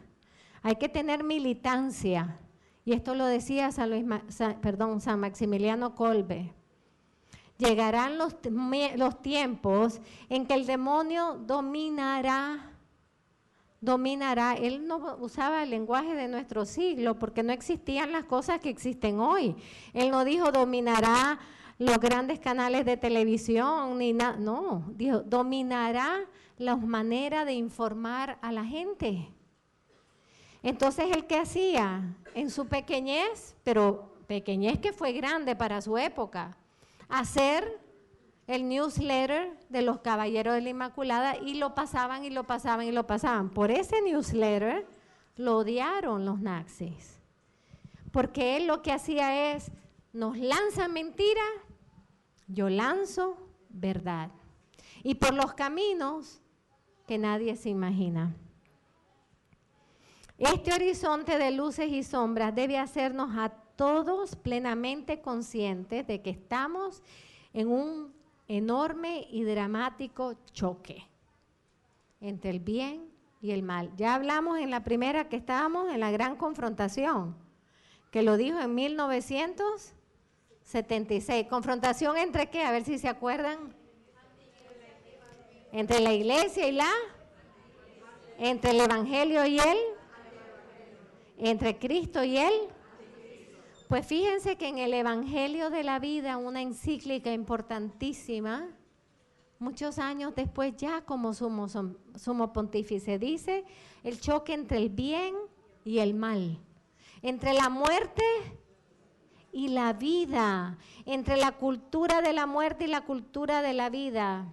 Hay que tener militancia. Y esto lo decía San Maximiliano Kolbe. Llegarán los tiempos en que el demonio dominará. Él no usaba el lenguaje de nuestro siglo porque no existían las cosas que existen hoy. Él no dijo dominará los grandes canales de televisión, ni nada. No, dijo dominará las maneras de informar a la gente. Entonces, ¿el qué hacía? En su pequeñez, pero pequeñez que fue grande para su época, hacer el newsletter de los Caballeros de la Inmaculada y lo pasaban. Por ese newsletter lo odiaron los nazis, porque él lo que hacía es, nos lanza mentira, yo lanzo verdad. Y por los caminos que nadie se imagina. Este horizonte de luces y sombras debe hacernos a todos plenamente conscientes de que estamos en un enorme y dramático choque entre el bien y el mal. Ya hablamos en la primera que estábamos en la gran confrontación, que lo dijo en 1976. ¿Confrontación entre qué? A ver si se acuerdan. Entre la iglesia y entre el evangelio y entre Cristo y él. Pues fíjense que en el Evangelio de la Vida, una encíclica importantísima, muchos años después ya como sumo pontífice, dice el choque entre el bien y el mal, entre la muerte y la vida, entre la cultura de la muerte y la cultura de la vida.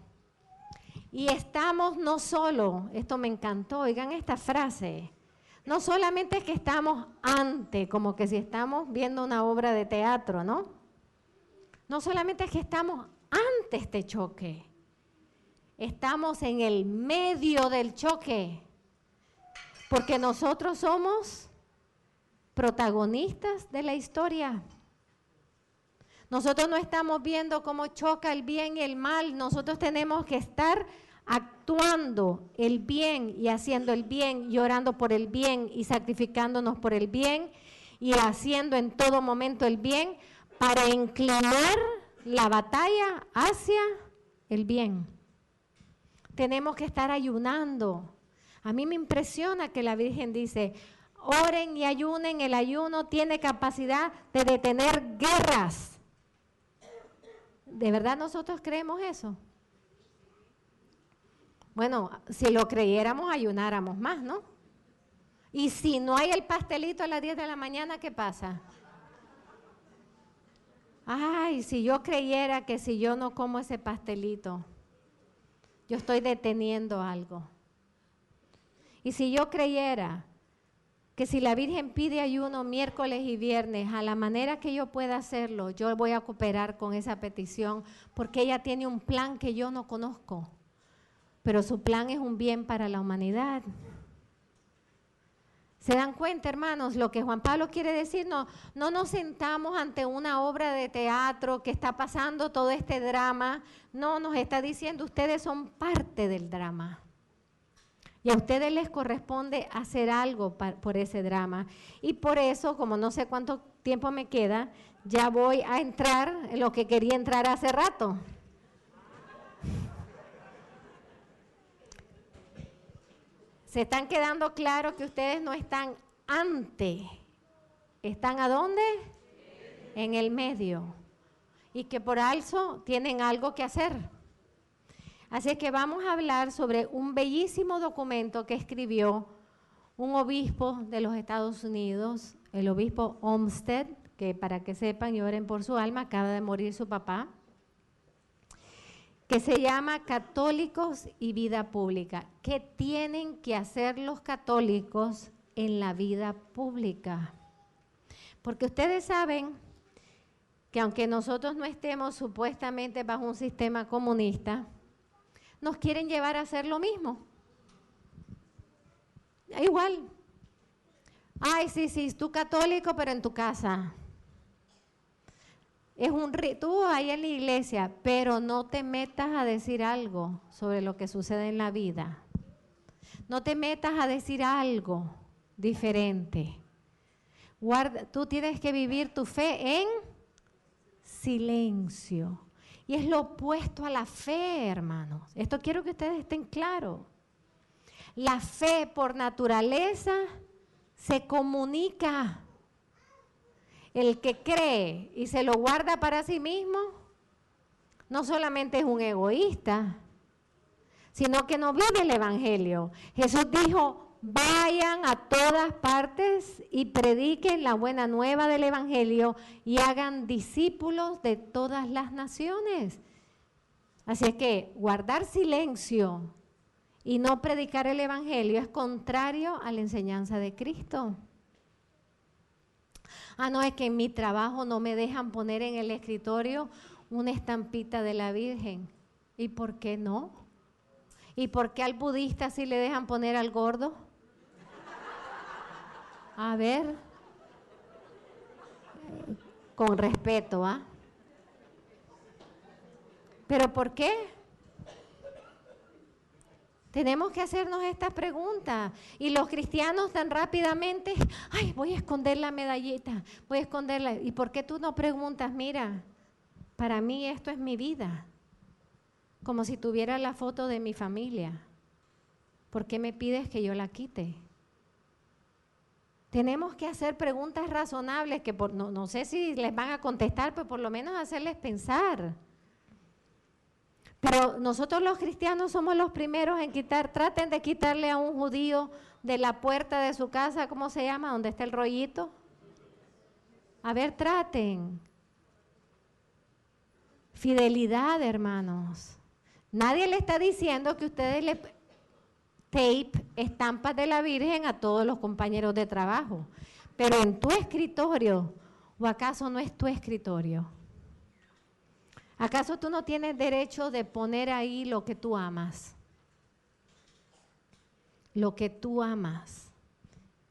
Y estamos no solo, esto me encantó, oigan esta frase, no solamente es que estamos ante, como que si estamos viendo una obra de teatro, ¿no? No solamente es que estamos ante este choque, estamos en el medio del choque, porque nosotros somos protagonistas de la historia. Nosotros no estamos viendo cómo choca el bien y el mal. Nosotros tenemos que estar actuando el bien y haciendo el bien y orando por el bien y sacrificándonos por el bien y haciendo en todo momento el bien para inclinar la batalla hacia el bien. Tenemos que estar ayunando. A mí me impresiona que la Virgen dice, oren y ayunen. El ayuno tiene capacidad de detener guerras. ¿De verdad nosotros creemos eso? Bueno, si lo creyéramos, ayunáramos más, ¿no? Y si no hay el pastelito a las 10 de la mañana, ¿qué pasa? Ay, si yo creyera que si yo no como ese pastelito, yo estoy deteniendo algo. Y si yo creyera que si la Virgen pide ayuno miércoles y viernes, a la manera que yo pueda hacerlo, yo voy a cooperar con esa petición, porque ella tiene un plan que yo no conozco, pero su plan es un bien para la humanidad. ¿Se dan cuenta, hermanos, lo que Juan Pablo quiere decir? No nos sentamos ante una obra de teatro que está pasando todo este drama. No, nos está diciendo, ustedes son parte del drama. Y a ustedes les corresponde hacer algo por ese drama. Y por eso, como no sé cuánto tiempo me queda, ya voy a entrar en lo que quería entrar hace rato. ¿Se están quedando claros que ustedes no están ante? ¿Están a dónde? En el medio. Y que por eso tienen algo que hacer. Así que vamos a hablar sobre un bellísimo documento que escribió un obispo de los Estados Unidos, el obispo Olmsted, que para que sepan y oren por su alma, acaba de morir su papá, que se llama Católicos y Vida Pública. ¿Qué tienen que hacer los católicos en la vida pública? Porque ustedes saben que aunque nosotros no estemos supuestamente bajo un sistema comunista, nos quieren llevar a hacer lo mismo. Igual. Ay, sí, tú católico, pero en tu casa. Es un tú ahí en la iglesia, pero no te metas a decir algo sobre lo que sucede en la vida. No te metas a decir algo diferente. Tú tienes que vivir tu fe en silencio. Y es lo opuesto a la fe, hermanos. Esto quiero que ustedes estén claros. La fe por naturaleza se comunica. El que cree y se lo guarda para sí mismo, no solamente es un egoísta, sino que no vive el Evangelio. Jesús dijo, vayan a todas partes y prediquen la buena nueva del Evangelio y hagan discípulos de todas las naciones. Así es que guardar silencio y no predicar el Evangelio es contrario a la enseñanza de Cristo. No, es que en mi trabajo no me dejan poner en el escritorio una estampita de la Virgen. ¿Y por qué no? ¿Y por qué al budista sí le dejan poner al gordo? A ver, con respeto, ¿ah? ¿Pero por qué? Tenemos que hacernos estas preguntas. Y los cristianos tan rápidamente, ay, voy a esconder la medallita, voy a esconderla. ¿Y por qué tú no preguntas, mira, para mí esto es mi vida? Como si tuviera la foto de mi familia. ¿Por qué me pides que yo la quite? Tenemos que hacer preguntas razonables que no sé si les van a contestar, pero por lo menos hacerles pensar. Pero nosotros los cristianos somos los primeros en traten de quitarle a un judío de la puerta de su casa, ¿cómo se llama? ¿Dónde está el rollito? A ver, traten. Fidelidad, hermanos. Nadie le está diciendo que ustedes le tape estampas de la Virgen a todos los compañeros de trabajo. Pero en tu escritorio, ¿o acaso no es tu escritorio? ¿Acaso tú no tienes derecho de poner ahí lo que tú amas? Lo que tú amas.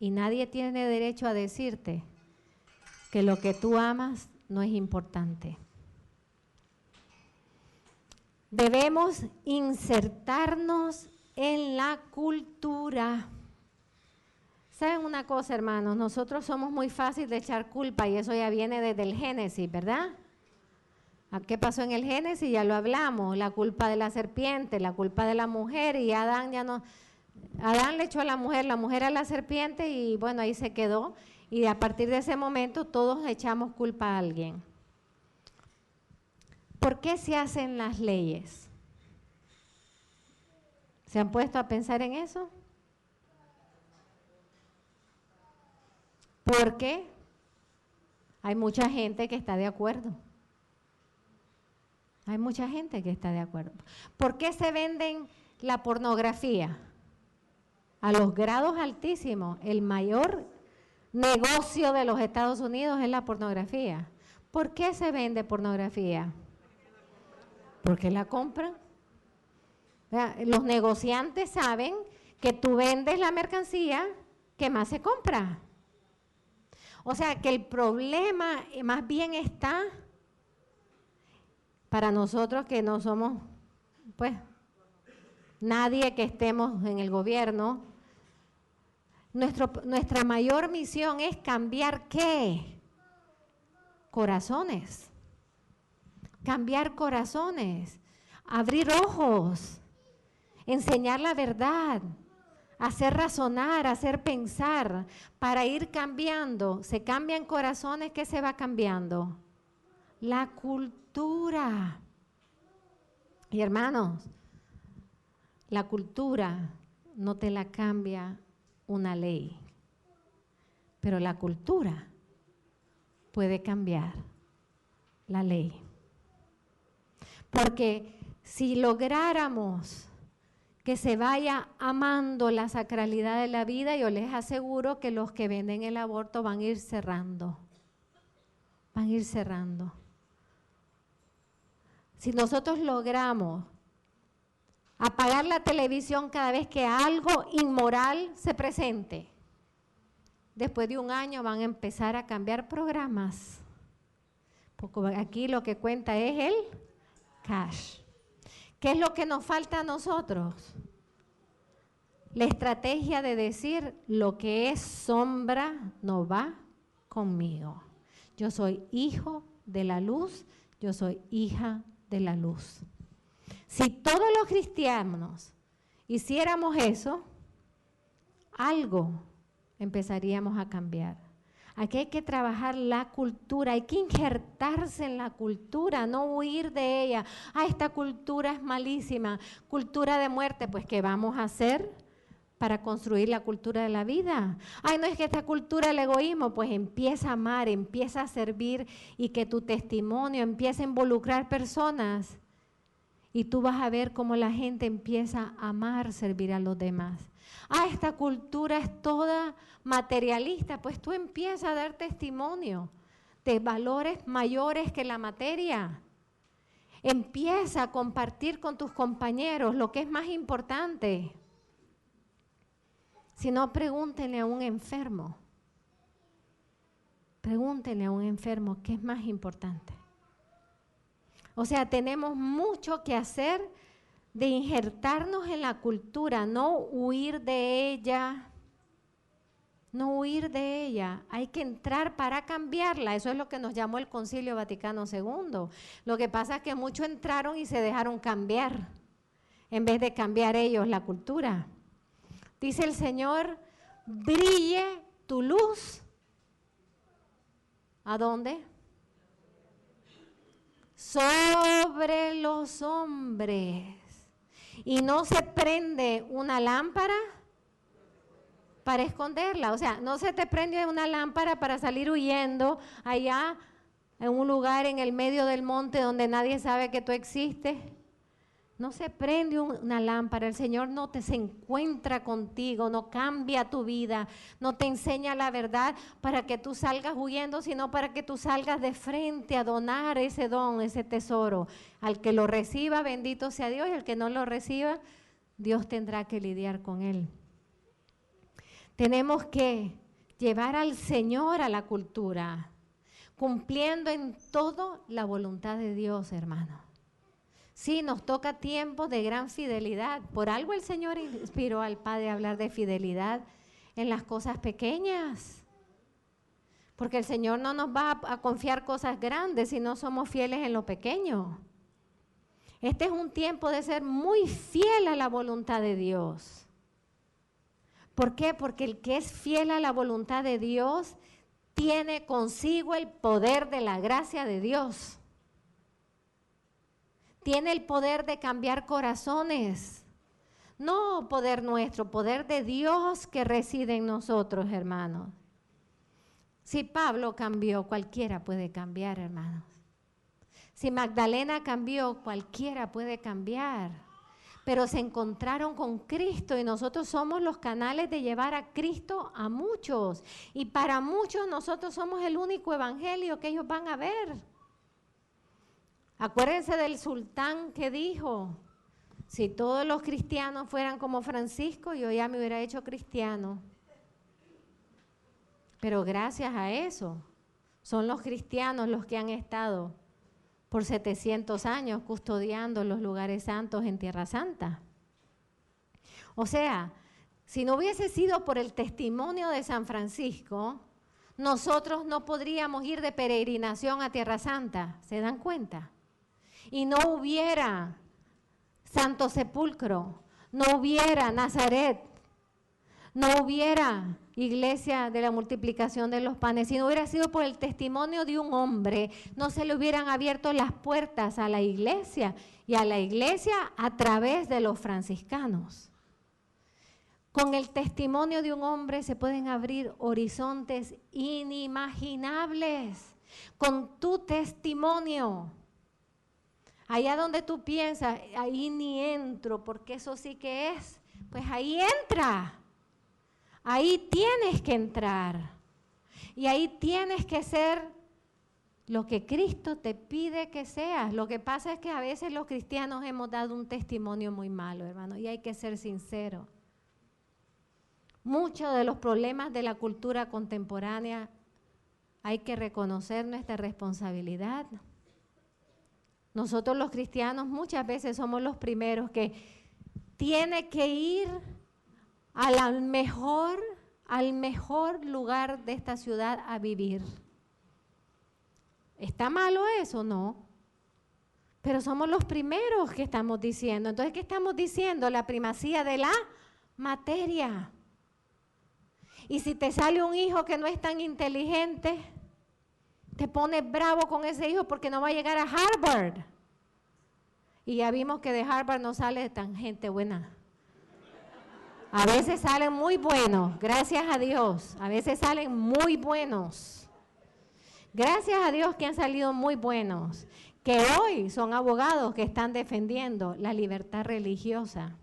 Y nadie tiene derecho a decirte que lo que tú amas no es importante. Debemos insertarnos en la cultura. ¿Saben una cosa, hermanos? Nosotros somos muy fáciles de echar culpa y eso ya viene desde el Génesis, ¿verdad? ¿Qué pasó en el Génesis? Ya lo hablamos, la culpa de la serpiente, la culpa de la mujer y Adán le echó a la mujer a la serpiente y bueno, ahí se quedó. Y a partir de ese momento todos echamos culpa a alguien. ¿Por qué se hacen las leyes? ¿Se han puesto a pensar en eso? Porque hay mucha gente que está de acuerdo. Hay mucha gente que está de acuerdo. ¿Por qué se venden la pornografía? A los grados altísimos, el mayor negocio de los Estados Unidos es la pornografía. ¿Por qué se vende pornografía? Porque la compran. Los negociantes saben que tú vendes la mercancía que más se compra. O sea que el problema más bien está para nosotros que no somos, pues, nadie que estemos en el gobierno. Nuestra mayor misión es cambiar ¿qué? Corazones. Cambiar corazones, abrir ojos, enseñar la verdad, hacer razonar, hacer pensar, para ir cambiando. Se cambian corazones, ¿qué se va cambiando? La cultura. Y hermanos, la cultura no te la cambia una ley, pero la cultura puede cambiar la ley. Porque si lográramos que se vaya amando la sacralidad de la vida, yo les aseguro que los que venden el aborto van a ir cerrando. Van a ir cerrando. Si nosotros logramos apagar la televisión cada vez que algo inmoral se presente, después de un año van a empezar a cambiar programas. Porque aquí lo que cuenta es el cash. ¿Qué es lo que nos falta a nosotros? La estrategia de decir lo que es sombra no va conmigo. Yo soy hijo de la luz, yo soy hija de la luz. Si todos los cristianos hiciéramos eso, algo empezaríamos a cambiar. Aquí hay que trabajar la cultura, hay que injertarse en la cultura, no huir de ella. Esta cultura es malísima, cultura de muerte, pues ¿qué vamos a hacer para construir la cultura de la vida? No es que esta cultura del egoísmo, pues empieza a amar, empieza a servir y que tu testimonio empiece a involucrar personas. Y tú vas a ver cómo la gente empieza a amar, servir a los demás. Esta cultura es toda materialista, pues tú empiezas a dar testimonio de valores mayores que la materia. Empieza a compartir con tus compañeros lo que es más importante. Si no, pregúntenle a un enfermo. Pregúntenle a un enfermo qué es más importante. O sea, tenemos mucho que hacer de injertarnos en la cultura, no huir de ella. No huir de ella, hay que entrar para cambiarla. Eso es lo que nos llamó el Concilio Vaticano II. Lo que pasa es que muchos entraron y se dejaron cambiar, en vez de cambiar ellos la cultura. Dice el Señor, brille tu luz. ¿A dónde? Sobre los hombres. Y no se prende una lámpara para esconderla. O sea, no se te prende una lámpara para salir huyendo allá en un lugar en el medio del monte donde nadie sabe que tú existes. No se prende una lámpara, el Señor no se encuentra contigo, no cambia tu vida, no te enseña la verdad para que tú salgas huyendo, sino para que tú salgas de frente a donar ese don, ese tesoro. Al que lo reciba, bendito sea Dios, y al que no lo reciba, Dios tendrá que lidiar con él. Tenemos que llevar al Señor a la cultura, cumpliendo en todo la voluntad de Dios, hermano. Sí, nos toca tiempo de gran fidelidad. Por algo el Señor inspiró al Padre a hablar de fidelidad en las cosas pequeñas. Porque el Señor no nos va a confiar cosas grandes si no somos fieles en lo pequeño. Este es un tiempo de ser muy fiel a la voluntad de Dios. ¿Por qué? Porque el que es fiel a la voluntad de Dios tiene consigo el poder de la gracia de Dios. Tiene el poder de cambiar corazones. No poder nuestro, poder de Dios que reside en nosotros, hermanos. Si Pablo cambió, cualquiera puede cambiar, hermanos. Si Magdalena cambió, cualquiera puede cambiar. Pero se encontraron con Cristo y nosotros somos los canales de llevar a Cristo a muchos. Y para muchos nosotros somos el único evangelio que ellos van a ver. Acuérdense del sultán que dijo, si todos los cristianos fueran como Francisco, yo ya me hubiera hecho cristiano. Pero gracias a eso, son los cristianos los que han estado por 700 años custodiando los lugares santos en Tierra Santa. O sea, si no hubiese sido por el testimonio de San Francisco, nosotros no podríamos ir de peregrinación a Tierra Santa, ¿se dan cuenta? Y no hubiera Santo Sepulcro, no hubiera Nazaret, no hubiera iglesia de la multiplicación de los panes. Si no hubiera sido por el testimonio de un hombre, no se le hubieran abierto las puertas a la iglesia y a la iglesia a través de los franciscanos. Con el testimonio de un hombre se pueden abrir horizontes inimaginables. Con tu testimonio. Allá donde tú piensas, ahí ni entro, porque eso sí que es, pues ahí entra. Ahí tienes que entrar. Y ahí tienes que ser lo que Cristo te pide que seas. Lo que pasa es que a veces los cristianos hemos dado un testimonio muy malo, hermano, y hay que ser sinceros. Muchos de los problemas de la cultura contemporánea hay que reconocer nuestra responsabilidad. Nosotros los cristianos muchas veces somos los primeros que tiene que ir al mejor lugar de esta ciudad a vivir. ¿Está malo eso? No. Pero somos los primeros que estamos diciendo. Entonces, ¿qué estamos diciendo? La primacía de la materia. Y si te sale un hijo que no es tan inteligente, te pones bravo con ese hijo porque no va a llegar a Harvard. Y ya vimos que de Harvard no sale tan gente buena. A veces salen muy buenos, gracias a Dios. A veces salen muy buenos. Gracias a Dios que han salido muy buenos. Que hoy son abogados que están defendiendo la libertad religiosa.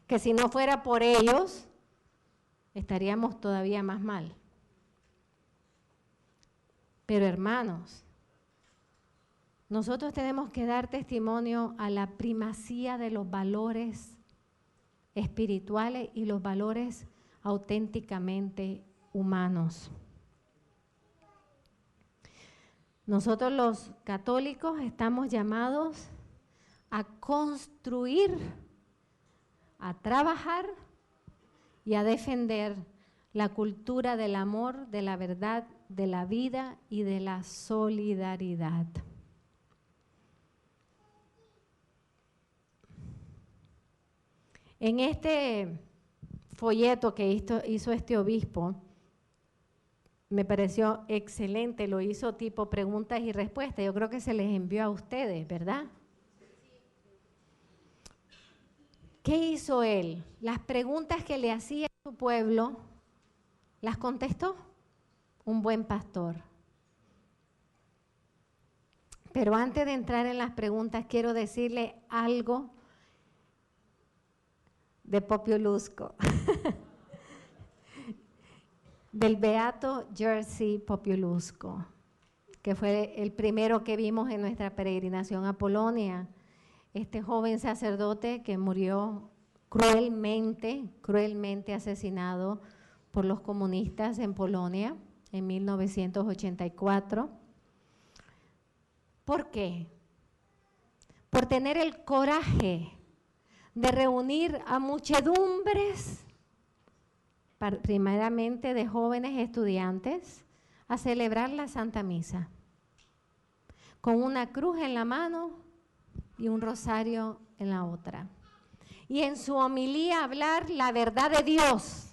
Que si no fuera por ellos, estaríamos todavía más mal. Pero hermanos, nosotros tenemos que dar testimonio a la primacía de los valores espirituales y los valores auténticamente humanos. Nosotros los católicos estamos llamados a construir, a trabajar y a defender la cultura del amor, de la verdad, de la vida y de la solidaridad. En este folleto que hizo este obispo, me pareció excelente, lo hizo tipo preguntas y respuestas. Yo creo que se les envió a ustedes, ¿verdad? ¿Qué hizo él? Las preguntas que le hacía a su pueblo, ¿las contestó? Un buen pastor. Pero antes de entrar en las preguntas, quiero decirle algo de Populusco, del beato Jerzy Populusco, que fue el primero que vimos en nuestra peregrinación a Polonia. Este joven sacerdote que murió cruelmente asesinado por los comunistas en Polonia en 1984. ¿Por qué? Por tener el coraje de reunir a muchedumbres, primeramente de jóvenes estudiantes, a celebrar la Santa Misa, con una cruz en la mano y un rosario en la otra. Y en su homilía hablar la verdad de Dios.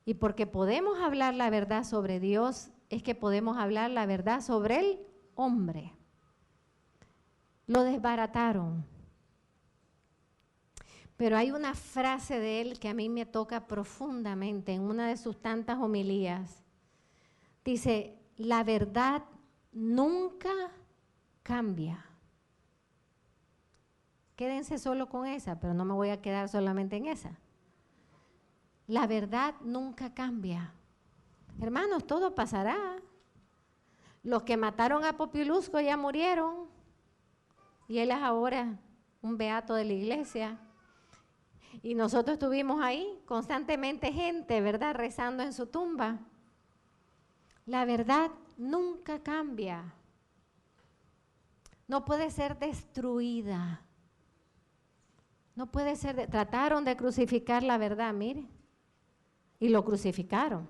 Y porque podemos hablar la verdad sobre Dios, es que podemos hablar la verdad sobre el hombre. Lo desbarataron. Pero hay una frase de él que a mí me toca profundamente en una de sus tantas homilías. Dice, la verdad nunca cambia. Quédense solo con esa, pero no me voy a quedar solamente en esa. La verdad nunca cambia. Hermanos, todo pasará. Los que mataron a Populusco ya murieron y él es ahora un beato de la iglesia. Y nosotros estuvimos ahí, constantemente gente, ¿verdad?, rezando en su tumba. La verdad nunca cambia. No puede ser destruida. No puede ser, trataron de crucificar la verdad, mire, y lo crucificaron,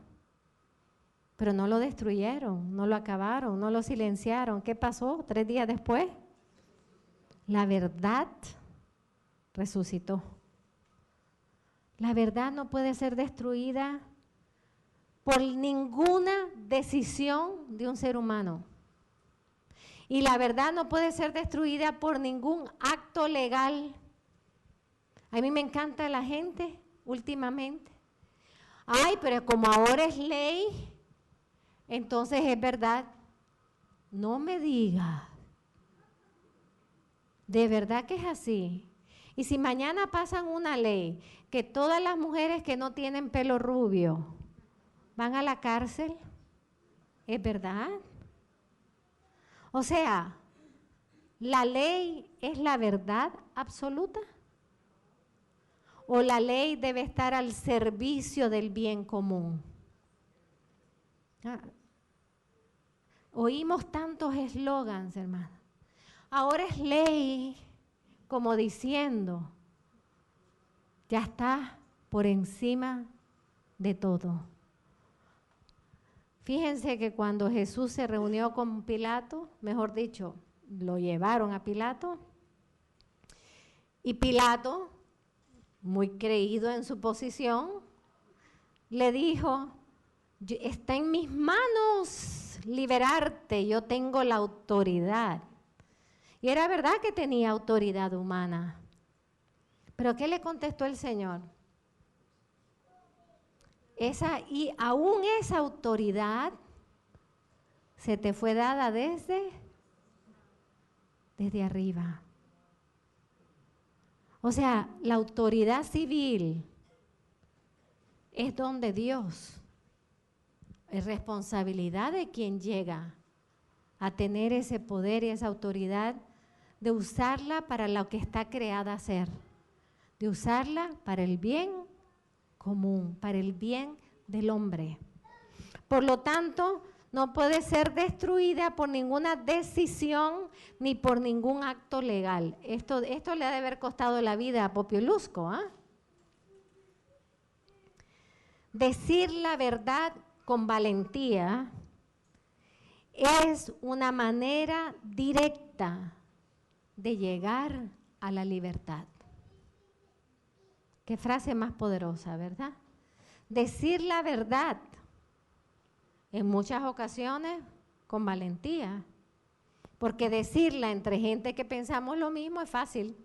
pero no lo destruyeron, no lo acabaron, no lo silenciaron. ¿Qué pasó 3 días después? La verdad resucitó. La verdad no puede ser destruida por ninguna decisión de un ser humano. Y la verdad no puede ser destruida por ningún acto legal. A mí me encanta la gente últimamente. Ay, pero como ahora es ley, entonces es verdad. No me diga. De verdad que es así. Y si mañana pasan una ley que todas las mujeres que no tienen pelo rubio van a la cárcel, ¿es verdad? O sea, ¿la ley es la verdad absoluta? ¿O la ley debe estar al servicio del bien común? Oímos tantos eslogans, hermano. Ahora es ley, como diciendo, ya está por encima de todo. Fíjense que cuando Jesús se reunió con Pilato, mejor dicho, lo llevaron a Pilato, y Pilato, muy creído en su posición, le dijo, está en mis manos liberarte, yo tengo la autoridad. Y era verdad que tenía autoridad humana. ¿Pero qué le contestó el Señor? Y aún esa autoridad se te fue dada desde arriba. O sea, la autoridad civil es donde Dios, es responsabilidad de quien llega a tener ese poder y esa autoridad de usarla para lo que está creada a ser, de usarla para el bien común, para el bien del hombre. Por lo tanto, no puede ser destruida por ninguna decisión ni por ningún acto legal. Esto le ha de haber costado la vida a Populusco, ¿ah? Decir la verdad con valentía es una manera directa de llegar a la libertad. Qué frase más poderosa, ¿verdad? Decir la verdad, en muchas ocasiones, con valentía. Porque decirla entre gente que pensamos lo mismo es fácil.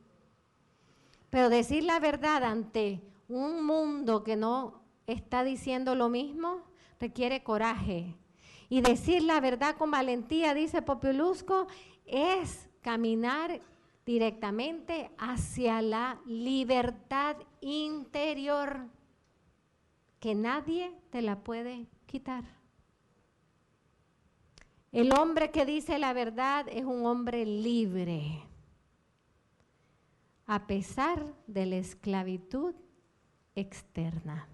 Pero decir la verdad ante un mundo que no está diciendo lo mismo requiere coraje. Y decir la verdad con valentía, dice Populusco, es caminar directamente hacia la libertad interior que nadie te la puede quitar. El hombre que dice la verdad es un hombre libre, a pesar de la esclavitud externa.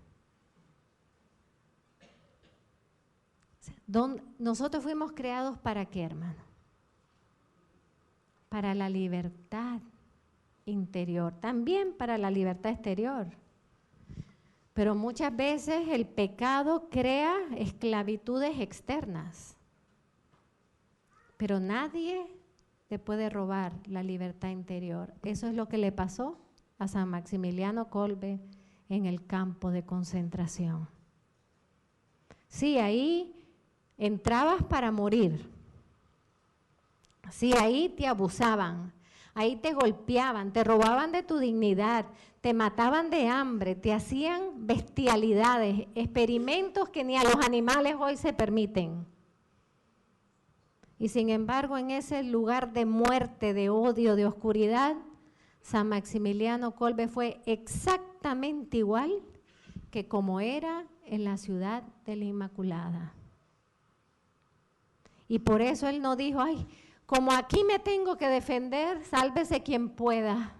Nosotros fuimos creados ¿para qué, hermano? Para la libertad interior, también para la libertad exterior. Pero muchas veces el pecado crea esclavitudes externas. Pero nadie te puede robar la libertad interior. Eso es lo que le pasó a San Maximiliano Kolbe en el campo de concentración. Sí, ahí entrabas para morir. Sí, ahí te abusaban, ahí te golpeaban, te robaban de tu dignidad, te mataban de hambre, te hacían bestialidades, experimentos que ni a los animales hoy se permiten. Y sin embargo, en ese lugar de muerte, de odio, de oscuridad, San Maximiliano Kolbe fue exactamente igual que como era en la ciudad de la Inmaculada. Y por eso él no dijo, ay, como aquí me tengo que defender, sálvese quien pueda.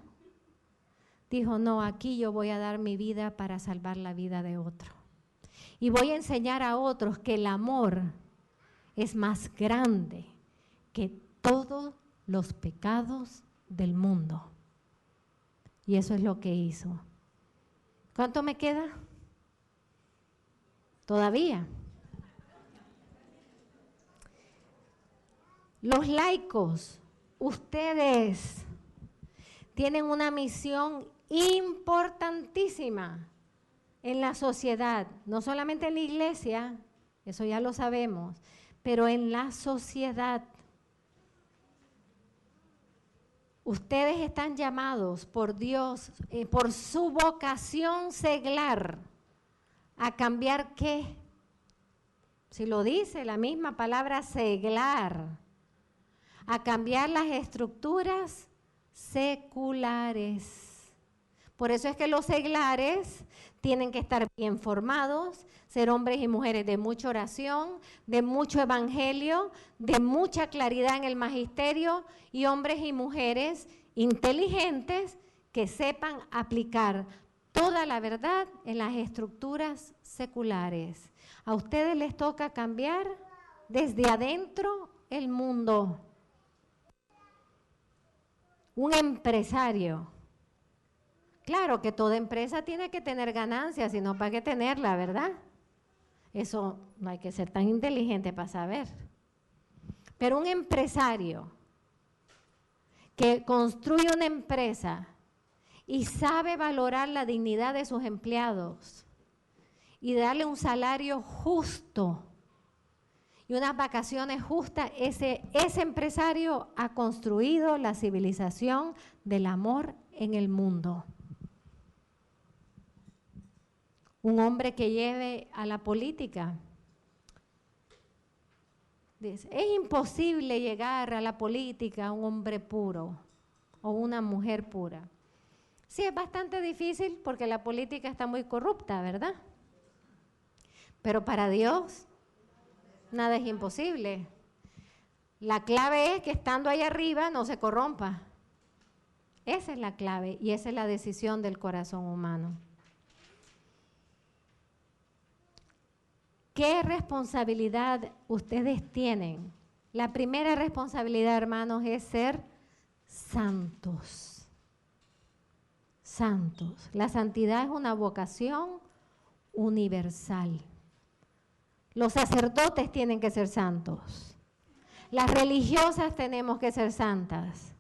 Dijo, no, aquí yo voy a dar mi vida para salvar la vida de otro. Y voy a enseñar a otros que el amor es más grande que todos los pecados del mundo. Y eso es lo que hizo. ¿Cuánto me queda? ¿Todavía? Los laicos, ustedes tienen una misión importantísima en la sociedad, no solamente en la iglesia, eso ya lo sabemos, pero en la sociedad. Ustedes están llamados por Dios, por su vocación seglar, a cambiar ¿qué? Si lo dice la misma palabra seglar, a cambiar las estructuras seculares. Por eso es que los seglares tienen que estar bien formados, ser hombres y mujeres de mucha oración, de mucho evangelio, de mucha claridad en el magisterio y hombres y mujeres inteligentes que sepan aplicar toda la verdad en las estructuras seculares. A ustedes les toca cambiar desde adentro el mundo. Un empresario. Claro que toda empresa tiene que tener ganancias, si no, ¿para qué tenerla, verdad? Eso no hay que ser tan inteligente para saber. Pero un empresario que construye una empresa y sabe valorar la dignidad de sus empleados y darle un salario justo y unas vacaciones justas, ese empresario ha construido la civilización del amor en el mundo. Un hombre que lleve a la política. Dice, es imposible llegar a la política a un hombre puro o una mujer pura. Sí, es bastante difícil porque la política está muy corrupta, ¿verdad? Pero para Dios nada es imposible. La clave es que estando ahí arriba no se corrompa. Esa es la clave y esa es la decisión del corazón humano. ¿Qué responsabilidad ustedes tienen? La primera responsabilidad, hermanos, es ser santos. Santos. La santidad es una vocación universal. Los sacerdotes tienen que ser santos. Las religiosas tenemos que ser santas.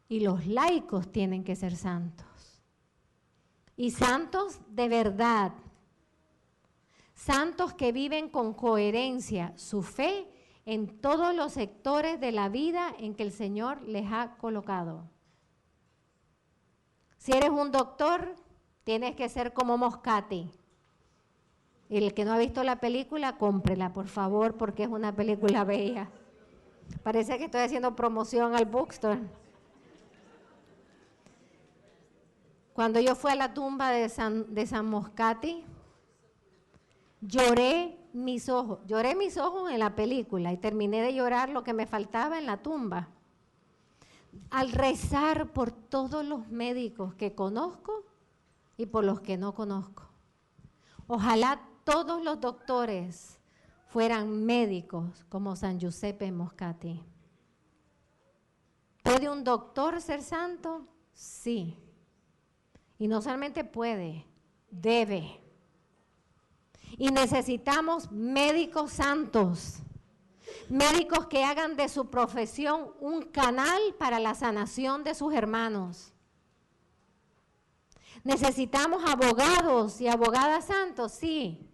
Y los laicos tienen que ser santos. Y santos de verdad. Santos que viven con coherencia su fe en todos los sectores de la vida en que el Señor les ha colocado. Si eres un doctor, tienes que ser como Moscati. Y el que no ha visto la película, cómprela, por favor, porque es una película bella. Parece que estoy haciendo promoción al bookstore. Cuando yo fui a la tumba de San Moscati, lloré mis ojos en la película y terminé de llorar lo que me faltaba en la tumba. Al rezar por todos los médicos que conozco y por los que no conozco. Ojalá todos los doctores fueran médicos como San Giuseppe Moscati. ¿Puede un doctor ser santo? Sí. Y no solamente puede, debe. Y necesitamos médicos santos, médicos que hagan de su profesión un canal para la sanación de sus hermanos. ¿Necesitamos abogados y abogadas santos? Sí,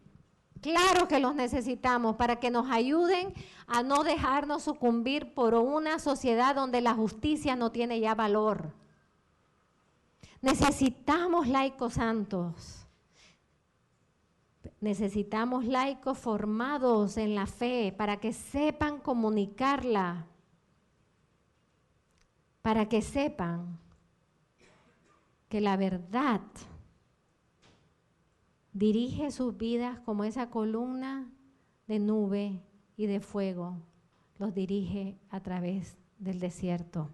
claro que los necesitamos para que nos ayuden a no dejarnos sucumbir por una sociedad donde la justicia no tiene ya valor. Necesitamos laicos santos. Necesitamos laicos formados en la fe para que sepan comunicarla, para que sepan que la verdad dirige sus vidas como esa columna de nube y de fuego los dirige a través del desierto.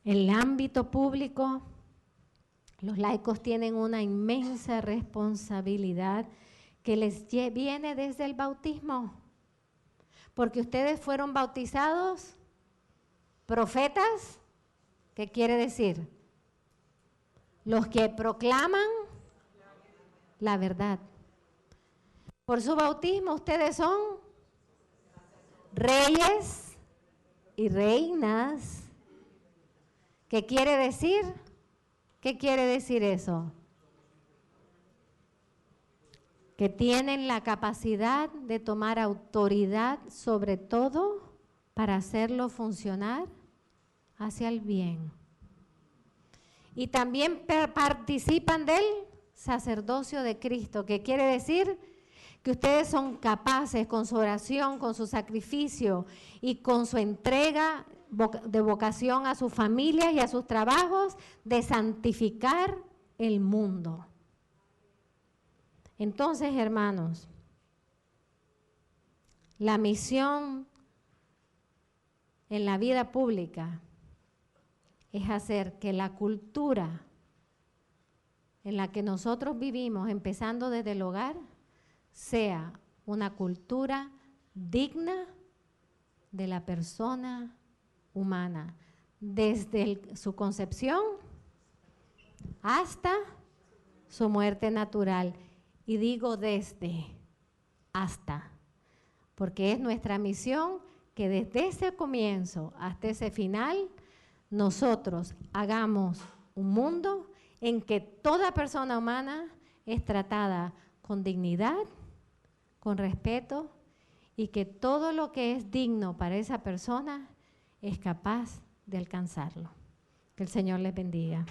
En el ámbito público, los laicos tienen una inmensa responsabilidad que les viene desde el bautismo, porque ustedes fueron bautizados profetas. ¿Qué quiere decir? Los que proclaman la verdad. Por su bautismo ustedes son reyes y reinas. ¿Qué quiere decir? ¿Qué quiere decir eso? Que tienen la capacidad de tomar autoridad sobre todo para hacerlo funcionar hacia el bien. Y también participan del sacerdocio de Cristo, que quiere decir que ustedes son capaces con su oración, con su sacrificio y con su entrega de vocación a sus familias y a sus trabajos, de santificar el mundo. Entonces, hermanos, la misión en la vida pública es hacer que la cultura en la que nosotros vivimos, empezando desde el hogar, sea una cultura digna de la persona humana, desde su concepción hasta su muerte natural. Y digo desde, hasta, porque es nuestra misión que desde ese comienzo hasta ese final, nosotros hagamos un mundo en que toda persona humana es tratada con dignidad, con respeto, y que todo lo que es digno para esa persona es capaz de alcanzarlo. Que el Señor les bendiga.